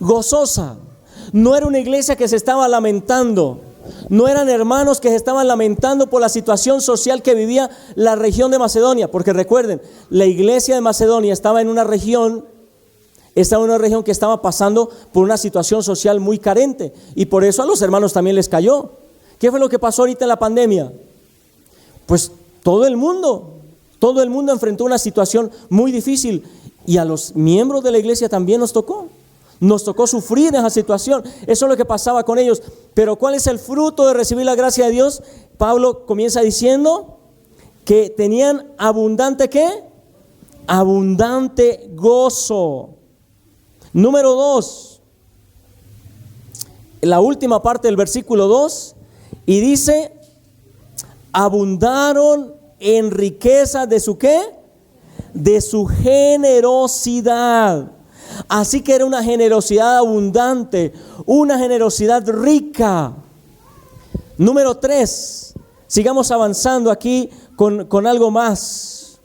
Gozosa. No era una iglesia que se estaba lamentando. No eran hermanos que se estaban lamentando por la situación social que vivía la región de Macedonia. Porque recuerden, la iglesia de Macedonia estaba en una región que estaba pasando por una situación social muy carente. Y por eso a los hermanos también les cayó. ¿Qué fue lo que pasó ahorita en la pandemia? Pues todo el mundo enfrentó una situación muy difícil. Y a los miembros de la iglesia también nos tocó sufrir esa situación. Eso es lo que pasaba con ellos. Pero ¿cuál es el fruto de recibir la gracia de Dios? Pablo comienza diciendo que tenían abundante ¿qué? Abundante gozo. Número 2, la última parte del versículo 2, y dice: abundaron en riqueza de su ¿qué? De su generosidad. Así que era una generosidad abundante, una generosidad rica. Número 3, sigamos avanzando aquí con algo más.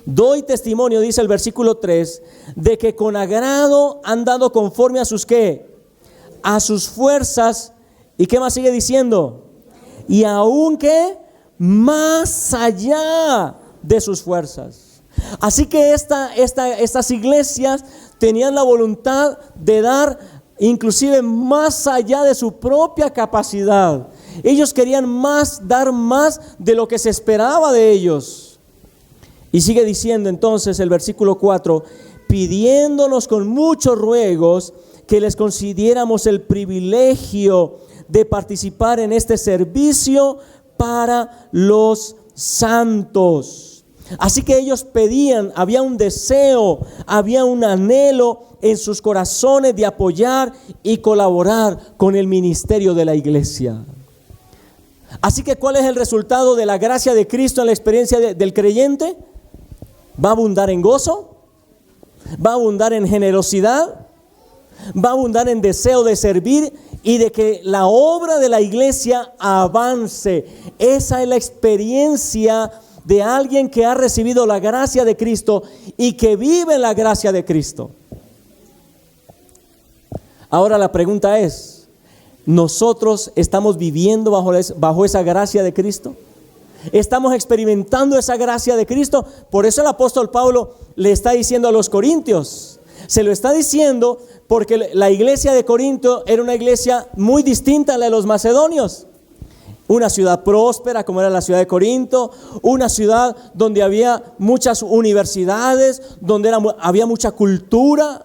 Doy testimonio, dice el versículo 3, de que con agrado han dado conforme a sus ¿qué? A sus fuerzas. ¿Y qué más sigue diciendo? Y aún ¿qué? Más allá de sus fuerzas. Así que estas iglesias tenían la voluntad de dar inclusive más allá de su propia capacidad. Ellos querían dar más de lo que se esperaba de ellos. Y sigue diciendo entonces el versículo 4, pidiéndonos con muchos ruegos que les concediéramos el privilegio de participar en este servicio para los santos. Así que ellos pedían, había un deseo, había un anhelo en sus corazones de apoyar y colaborar con el ministerio de la iglesia. Así que ¿cuál es el resultado de la gracia de Cristo en la experiencia del creyente? Va a abundar en gozo, va a abundar en generosidad, va a abundar en deseo de servir y de que la obra de la iglesia avance. Esa es la experiencia de alguien que ha recibido la gracia de Cristo y que vive la gracia de Cristo. Ahora la pregunta es, ¿nosotros estamos viviendo bajo esa gracia de Cristo? ¿Estamos experimentando esa gracia de Cristo? Por eso el apóstol Pablo le está diciendo a los corintios, se lo está diciendo porque la iglesia de Corinto era una iglesia muy distinta a la de los macedonios. Una ciudad próspera como era la ciudad de Corinto, una ciudad donde había muchas universidades, donde había mucha cultura,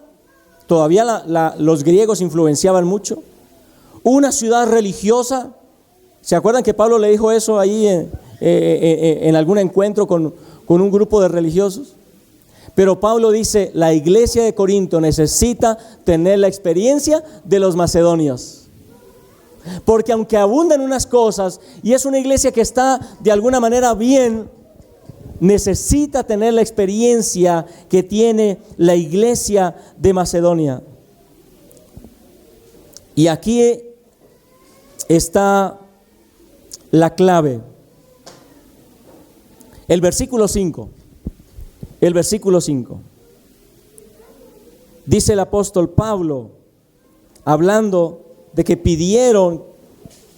todavía los griegos influenciaban mucho. Una ciudad religiosa. ¿Se acuerdan que Pablo le dijo eso ahí en algún encuentro con un grupo de religiosos? Pero Pablo dice, la iglesia de Corinto necesita tener la experiencia de los macedonios. Porque aunque abundan unas cosas y es una iglesia que está de alguna manera bien, necesita tener la experiencia que tiene la iglesia de Macedonia. Y aquí está la clave. El versículo 5. Dice el apóstol Pablo, hablando de que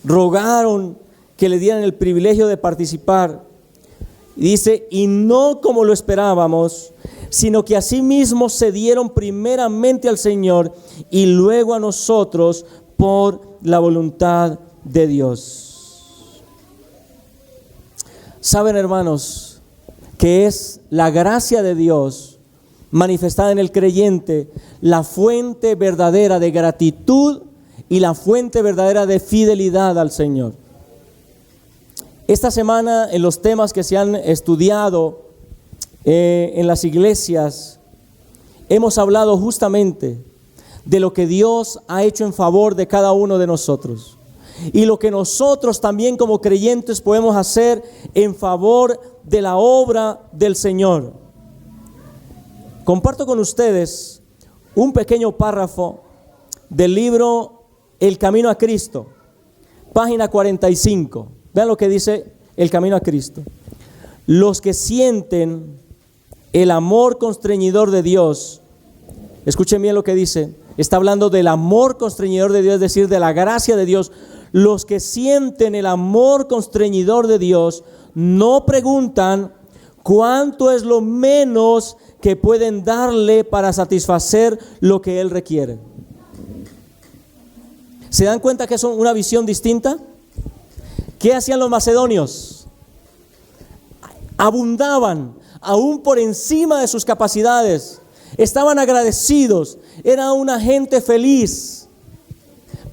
rogaron que le dieran el privilegio de participar. Y dice, y no como lo esperábamos, sino que asimismo se dieron primeramente al Señor y luego a nosotros por la voluntad de Dios. Saben, hermanos, que es la gracia de Dios manifestada en el creyente, la fuente verdadera de gratitud y la fuente verdadera de fidelidad al Señor. Esta semana, en los temas que se han estudiado en las iglesias, hemos hablado justamente de lo que Dios ha hecho en favor de cada uno de nosotros y lo que nosotros también como creyentes podemos hacer en favor de la obra del Señor. Comparto con ustedes un pequeño párrafo del libro El Camino a Cristo, página 45. Vean lo que dice El Camino a Cristo. Los que sienten el amor constreñidor de Dios, escuchen bien lo que dice, está hablando del amor constreñidor de Dios, es decir, de la gracia de Dios. Los que sienten el amor constreñidor de Dios no preguntan cuánto es lo menos que pueden darle para satisfacer lo que Él requiere. ¿Se dan cuenta que es una visión distinta? ¿Qué hacían los macedonios? Abundaban, aún por encima de sus capacidades. Estaban agradecidos. Era una gente feliz.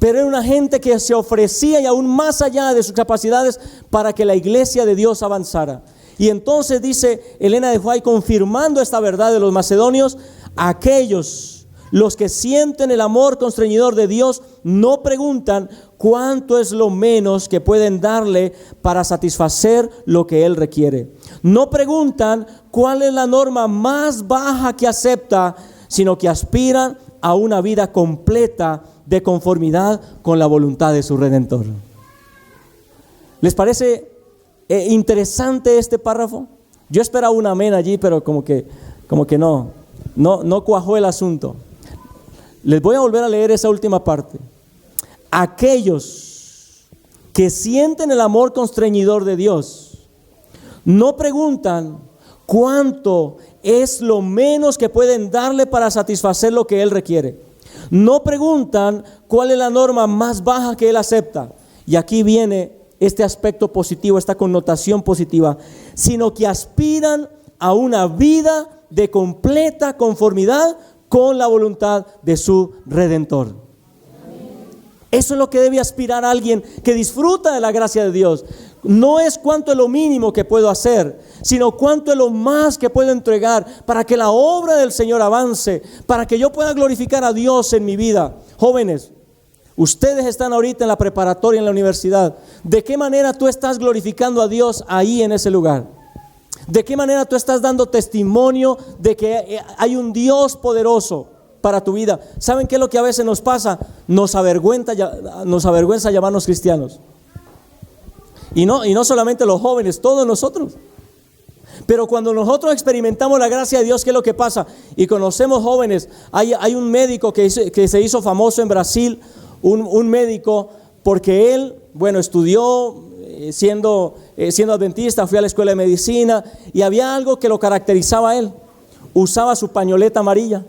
Pero era una gente que se ofrecía y aún más allá de sus capacidades para que la iglesia de Dios avanzara. Y entonces dice Elena de White, confirmando esta verdad de los macedonios, aquellos, los que sienten el amor constreñidor de Dios, no preguntan cuánto es lo menos que pueden darle para satisfacer lo que Él requiere. No preguntan cuál es la norma más baja que acepta, sino que aspiran a una vida completa de conformidad con la voluntad de su Redentor. ¿Les parece interesante este párrafo? Yo esperaba un amén allí, pero como que no cuajó el asunto. Les voy a volver a leer esa última parte. Aquellos que sienten el amor constreñidor de Dios no preguntan cuánto es lo menos que pueden darle para satisfacer lo que Él requiere. No preguntan cuál es la norma más baja que Él acepta. Y aquí viene este aspecto positivo, esta connotación positiva, sino que aspiran a una vida de completa conformidad con la voluntad de su Redentor. Eso es lo que debe aspirar a alguien que disfruta de la gracia de Dios. No es cuánto es lo mínimo que puedo hacer, sino cuánto es lo más que puedo entregar para que la obra del Señor avance, para que yo pueda glorificar a Dios en mi vida. Jóvenes, ustedes están ahorita en la preparatoria, en la universidad. ¿De qué manera tú estás glorificando a Dios ahí en ese lugar? ¿De qué manera tú estás dando testimonio de que hay un Dios poderoso para tu vida? ¿Saben qué es lo que a veces nos pasa? Nos avergüenza llamarnos cristianos. Y no solamente los jóvenes, todos nosotros. Pero cuando nosotros experimentamos la gracia de Dios, ¿qué es lo que pasa? Y conocemos jóvenes. Hay un médico que se hizo famoso en Brasil, un médico, porque él, estudió siendo adventista, fui a la escuela de medicina, y había algo que lo caracterizaba a él. Usaba su pañoleta amarilla.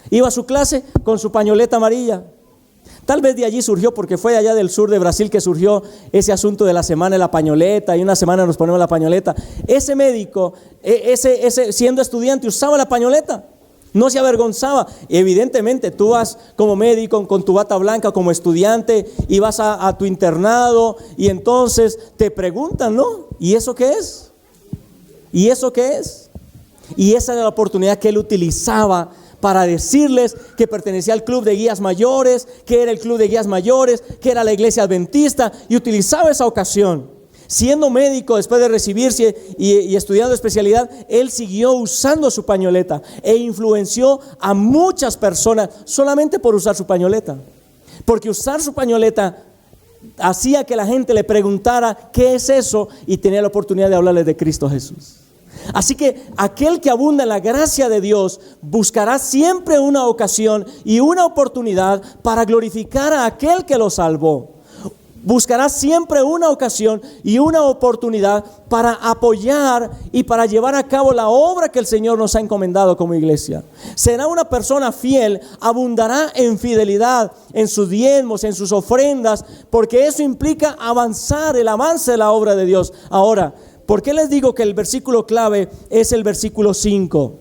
Iba a su clase con su pañoleta amarilla. Tal vez de allí surgió, porque fue allá del sur de Brasil que surgió ese asunto de la semana de la pañoleta, y una semana nos ponemos la pañoleta. Ese médico, siendo estudiante, usaba la pañoleta, no se avergonzaba. Evidentemente tú vas como médico con tu bata blanca como estudiante y vas a tu internado, y entonces te preguntan, ¿no? ¿Y eso qué es? ¿Y eso qué es? Y esa era la oportunidad que él utilizaba para decirles que pertenecía al club de guías mayores, que era el club de guías mayores, que era la iglesia adventista, y utilizaba esa ocasión. Siendo médico, después de recibirse y estudiando especialidad, él siguió usando su pañoleta e influenció a muchas personas solamente por usar su pañoleta. Porque usar su pañoleta hacía que la gente le preguntara qué es eso, y tenía la oportunidad de hablarles de Cristo Jesús. Así que aquel que abunda en la gracia de Dios buscará siempre una ocasión y una oportunidad para glorificar a aquel que lo salvó. buscará siempre una ocasión y una oportunidad para apoyar y para llevar a cabo la obra que el Señor nos ha encomendado como iglesia. Será una persona fiel, abundará en fidelidad, en sus diezmos, en sus ofrendas, porque eso implica avanzar, el avance de la obra de Dios. Ahora, ¿por qué les digo que el versículo clave es el versículo 5?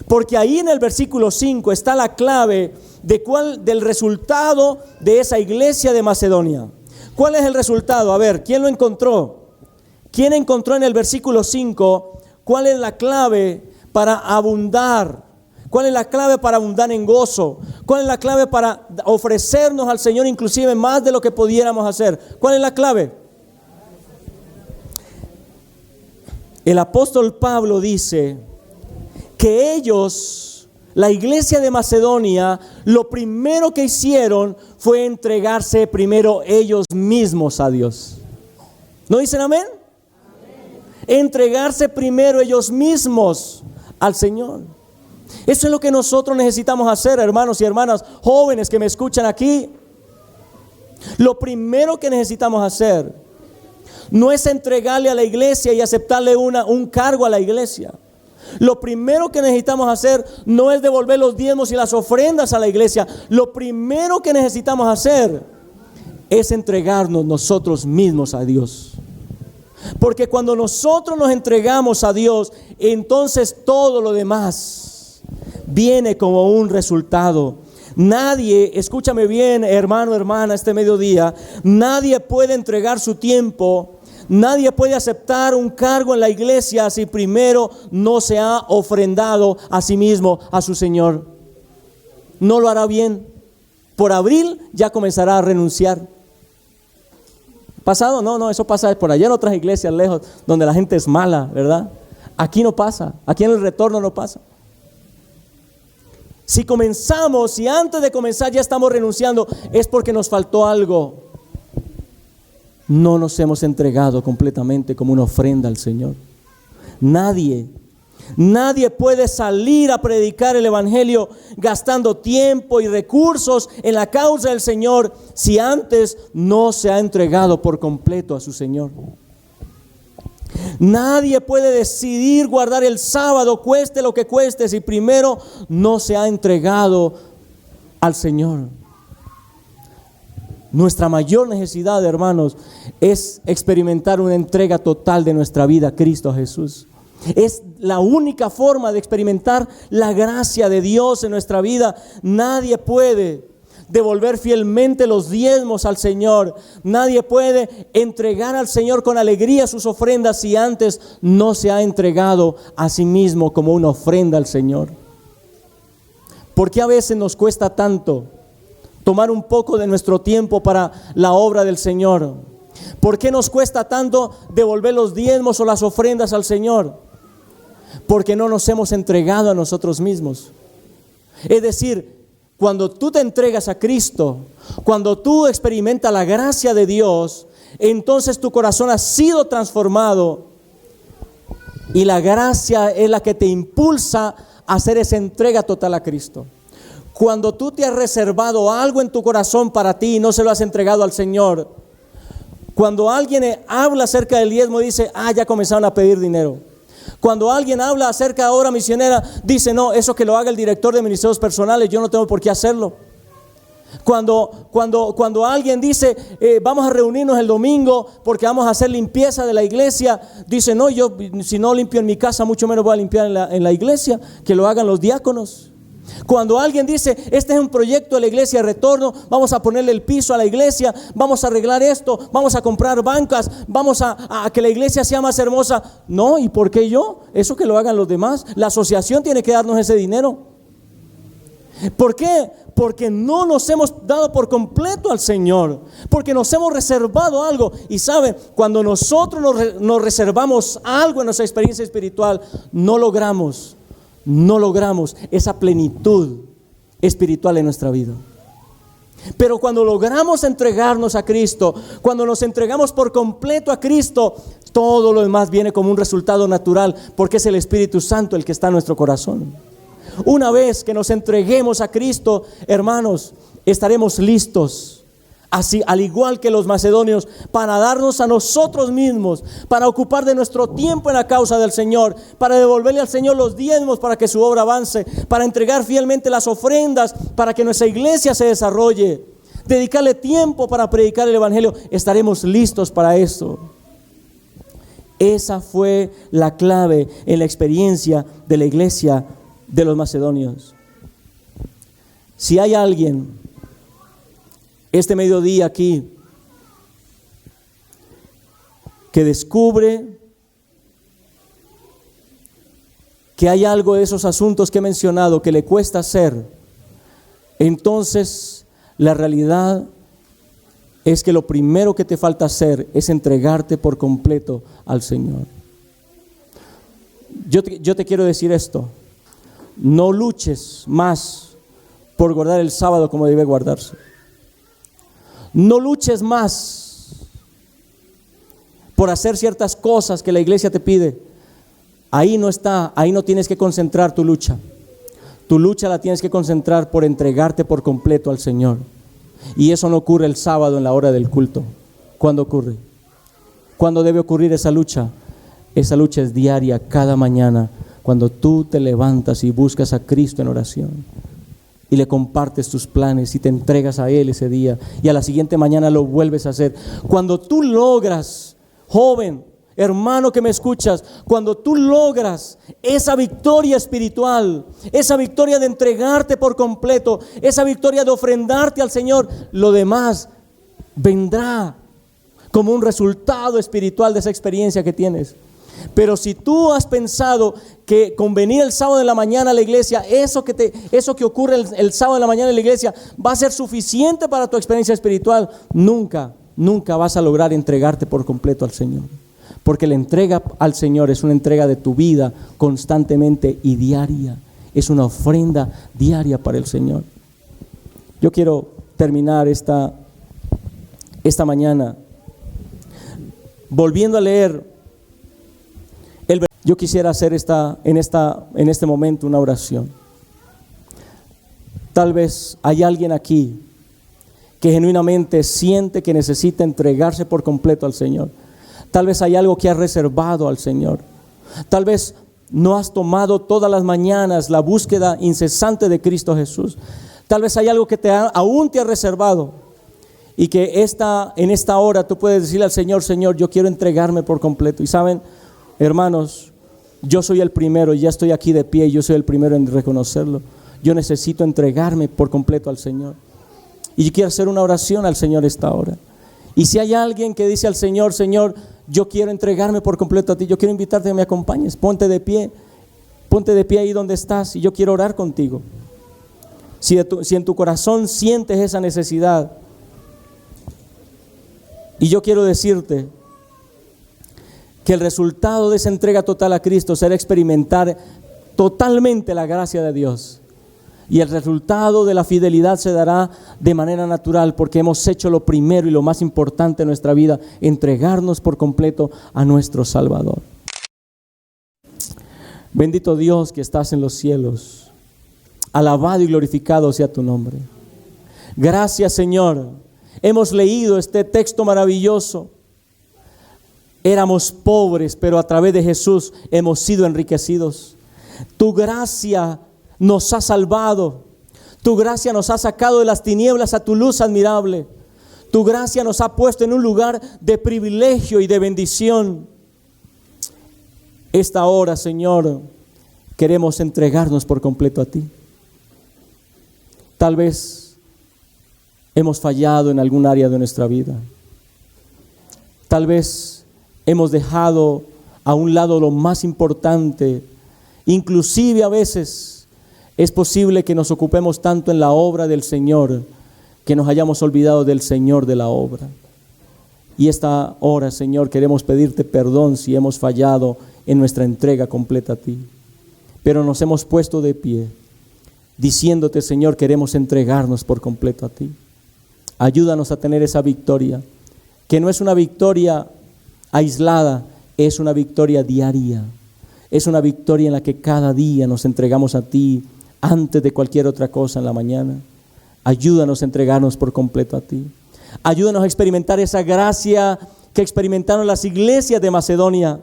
Porque ahí en el versículo 5 está la clave del resultado de esa iglesia de Macedonia. ¿Cuál es el resultado? A ver, ¿quién lo encontró? ¿Quién encontró en el versículo 5 cuál es la clave para abundar? ¿Cuál es la clave para abundar en gozo? ¿Cuál es la clave para ofrecernos al Señor inclusive más de lo que pudiéramos hacer? ¿Cuál es la clave? El apóstol Pablo dice que ellos, la iglesia de Macedonia, lo primero que hicieron fue entregarse primero ellos mismos a Dios. ¿No dicen amén? Entregarse primero ellos mismos al Señor. Eso es lo que nosotros necesitamos hacer, hermanos y hermanas jóvenes que me escuchan aquí. Lo primero que necesitamos hacer no es entregarle a la iglesia y aceptarle un cargo a la iglesia. Lo primero que necesitamos hacer no es devolver los diezmos y las ofrendas a la iglesia. Lo primero que necesitamos hacer es entregarnos nosotros mismos a Dios. Porque cuando nosotros nos entregamos a Dios, entonces todo lo demás viene como un resultado. Nadie, escúchame bien, hermano, hermana, este mediodía, nadie puede entregar su tiempo. Nadie puede aceptar un cargo en la iglesia si primero no se ha ofrendado a sí mismo, a su Señor. No lo hará bien. Por abril ya comenzará a renunciar. ¿Pasado? No, eso pasa por allá en otras iglesias lejos, donde la gente es mala, ¿verdad? Aquí no pasa, aquí en el retorno no pasa. Si comenzamos, si antes de comenzar ya estamos renunciando, es porque nos faltó algo. No nos hemos entregado completamente como una ofrenda al Señor. Nadie puede salir a predicar el evangelio gastando tiempo y recursos en la causa del Señor si antes no se ha entregado por completo a su Señor. Nadie puede decidir guardar el sábado, cueste lo que cueste, si primero no se ha entregado al Señor. Nuestra mayor necesidad, hermanos, es experimentar una entrega total de nuestra vida a Cristo Jesús. Es la única forma de experimentar la gracia de Dios en nuestra vida. Nadie puede devolver fielmente los diezmos al Señor. Nadie puede entregar al Señor con alegría sus ofrendas si antes no se ha entregado a sí mismo como una ofrenda al Señor. ¿Por qué a veces nos cuesta tanto tomar un poco de nuestro tiempo para la obra del Señor? ¿Por qué nos cuesta tanto devolver los diezmos o las ofrendas al Señor? Porque no nos hemos entregado a nosotros mismos. Es decir, cuando tú te entregas a Cristo, cuando tú experimentas la gracia de Dios, entonces tu corazón ha sido transformado y la gracia es la que te impulsa a hacer esa entrega total a Cristo. Cuando tú te has reservado algo en tu corazón para ti y no se lo has entregado al Señor, cuando alguien habla acerca del diezmo dice, ya comenzaron a pedir dinero. Cuando alguien habla acerca de obra misionera, dice, no, eso que lo haga el director de ministerios personales, yo no tengo por qué hacerlo. Cuando alguien dice, vamos a reunirnos el domingo porque vamos a hacer limpieza de la iglesia, dice, no, yo si no limpio en mi casa, mucho menos voy a limpiar en la iglesia, que lo hagan los diáconos. Cuando alguien dice, este es un proyecto de la iglesia de retorno, vamos a ponerle el piso a la iglesia, vamos a arreglar esto, vamos a comprar bancas, vamos a que la iglesia sea más hermosa. No, ¿y por qué yo? Eso que lo hagan los demás. La asociación tiene que darnos ese dinero. ¿Por qué? Porque no nos hemos dado por completo al Señor, porque nos hemos reservado algo. Y saben, cuando nosotros nos reservamos algo en nuestra experiencia espiritual, no logramos esa plenitud espiritual en nuestra vida. Pero cuando logramos entregarnos a Cristo, cuando nos entregamos por completo a Cristo, todo lo demás viene como un resultado natural, porque es el Espíritu Santo el que está en nuestro corazón. Una vez que nos entreguemos a Cristo, hermanos, estaremos listos Así, al igual que los macedonios, para darnos a nosotros mismos, para ocupar de nuestro tiempo en la causa del Señor, para devolverle al Señor los diezmos para que su obra avance, para entregar fielmente las ofrendas para que nuestra iglesia se desarrolle, dedicarle tiempo para predicar el Evangelio. Estaremos listos para eso. Esa fue la clave en la experiencia de la iglesia de los macedonios. Si hay alguien este mediodía aquí que descubre que hay algo de esos asuntos que he mencionado que le cuesta hacer, entonces la realidad es que lo primero que te falta hacer es entregarte por completo al Señor. Yo te quiero decir esto: no luches más por guardar el sábado como debe guardarse. No luches más por hacer ciertas cosas que la iglesia te pide. Ahí no tienes que concentrar tu lucha. Tu lucha la tienes que concentrar por entregarte por completo al Señor. Y eso no ocurre el sábado en la hora del culto. ¿Cuándo ocurre? ¿Cuándo debe ocurrir esa lucha? Esa lucha es diaria, cada mañana, cuando tú te levantas y buscas a Cristo en oración y le compartes tus planes y te entregas a Él ese día, y a la siguiente mañana lo vuelves a hacer. Cuando tú logras, joven, hermano que me escuchas, cuando tú logras esa victoria espiritual, esa victoria de entregarte por completo, esa victoria de ofrendarte al Señor, lo demás vendrá como un resultado espiritual de esa experiencia que tienes. Pero si tú has pensado que con venir el sábado de la mañana a la iglesia, eso que ocurre el sábado de la mañana en la iglesia va a ser suficiente para tu experiencia espiritual, nunca vas a lograr entregarte por completo al Señor. Porque la entrega al Señor es una entrega de tu vida constantemente y diaria. Es una ofrenda diaria para el Señor. Yo quiero terminar esta mañana volviendo a leer. Yo quisiera hacer en este momento una oración. Tal vez hay alguien aquí que genuinamente siente que necesita entregarse por completo al Señor. Tal vez hay algo que has reservado al Señor. Tal vez no has tomado todas las mañanas la búsqueda incesante de Cristo Jesús. Tal vez hay algo que aún te ha reservado, y que en esta hora tú puedes decirle al Señor: Señor, yo quiero entregarme por completo. Y saben, hermanos, yo soy el primero, ya estoy aquí de pie, y yo soy el primero en reconocerlo. Yo necesito entregarme por completo al Señor. Y yo quiero hacer una oración al Señor esta hora. Y si hay alguien que dice al Señor: Señor, yo quiero entregarme por completo a ti, yo quiero invitarte a que me acompañes. Ponte de pie ahí donde estás, y yo quiero orar contigo. Si en tu corazón sientes esa necesidad, y yo quiero decirte que el resultado de esa entrega total a Cristo será experimentar totalmente la gracia de Dios. Y el resultado de la fidelidad se dará de manera natural, porque hemos hecho lo primero y lo más importante en nuestra vida: entregarnos por completo a nuestro Salvador. Bendito Dios que estás en los cielos, alabado y glorificado sea tu nombre. Gracias, Señor. Hemos leído este texto maravilloso. Éramos pobres, pero a través de Jesús hemos sido enriquecidos. Tu gracia nos ha salvado. Tu gracia nos ha sacado de las tinieblas a tu luz admirable. Tu gracia nos ha puesto en un lugar de privilegio y de bendición. Esta hora, Señor, queremos entregarnos por completo a ti. Tal vez hemos fallado en algún área de nuestra vida. Tal vez hemos dejado a un lado lo más importante. Inclusive a veces es posible que nos ocupemos tanto en la obra del Señor que nos hayamos olvidado del Señor de la obra. Y esta hora, Señor, queremos pedirte perdón si hemos fallado en nuestra entrega completa a ti. Pero nos hemos puesto de pie diciéndote: Señor, queremos entregarnos por completo a ti. Ayúdanos a tener esa victoria, que no es una victoria aislada, es una victoria diaria. Es una victoria en la que cada día nos entregamos a ti antes de cualquier otra cosa en la mañana. Ayúdanos a entregarnos por completo a ti. Ayúdanos a experimentar esa gracia que experimentaron las iglesias de Macedonia.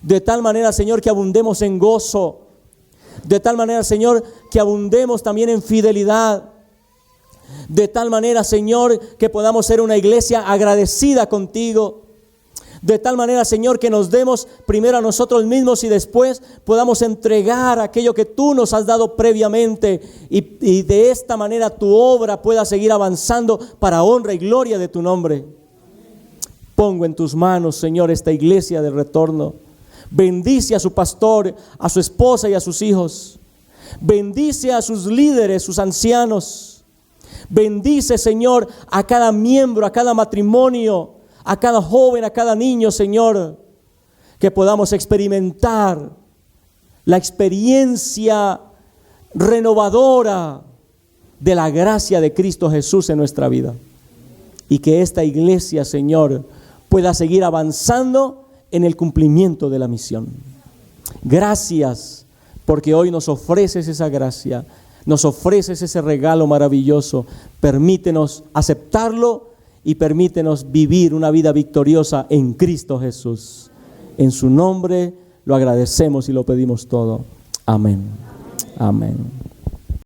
De tal manera, Señor, que abundemos en gozo. De tal manera, Señor, que abundemos también en fidelidad. De tal manera, Señor, que podamos ser una iglesia agradecida contigo. De tal manera, Señor, que nos demos primero a nosotros mismos y después podamos entregar aquello que tú nos has dado previamente, y de esta manera tu obra pueda seguir avanzando para honra y gloria de tu nombre. Pongo en tus manos, Señor, esta iglesia de retorno. Bendice a su pastor, a su esposa y a sus hijos. Bendice a sus líderes, sus ancianos. Bendice, Señor, a cada miembro, a cada matrimonio, a cada joven, a cada niño, Señor, que podamos experimentar la experiencia renovadora de la gracia de Cristo Jesús en nuestra vida. Y que esta iglesia, Señor, pueda seguir avanzando en el cumplimiento de la misión. Gracias, porque hoy nos ofreces esa gracia, nos ofreces ese regalo maravilloso. Permítenos aceptarlo y permítenos vivir una vida victoriosa en Cristo Jesús. En su nombre lo agradecemos y lo pedimos todo. Amén. Amén.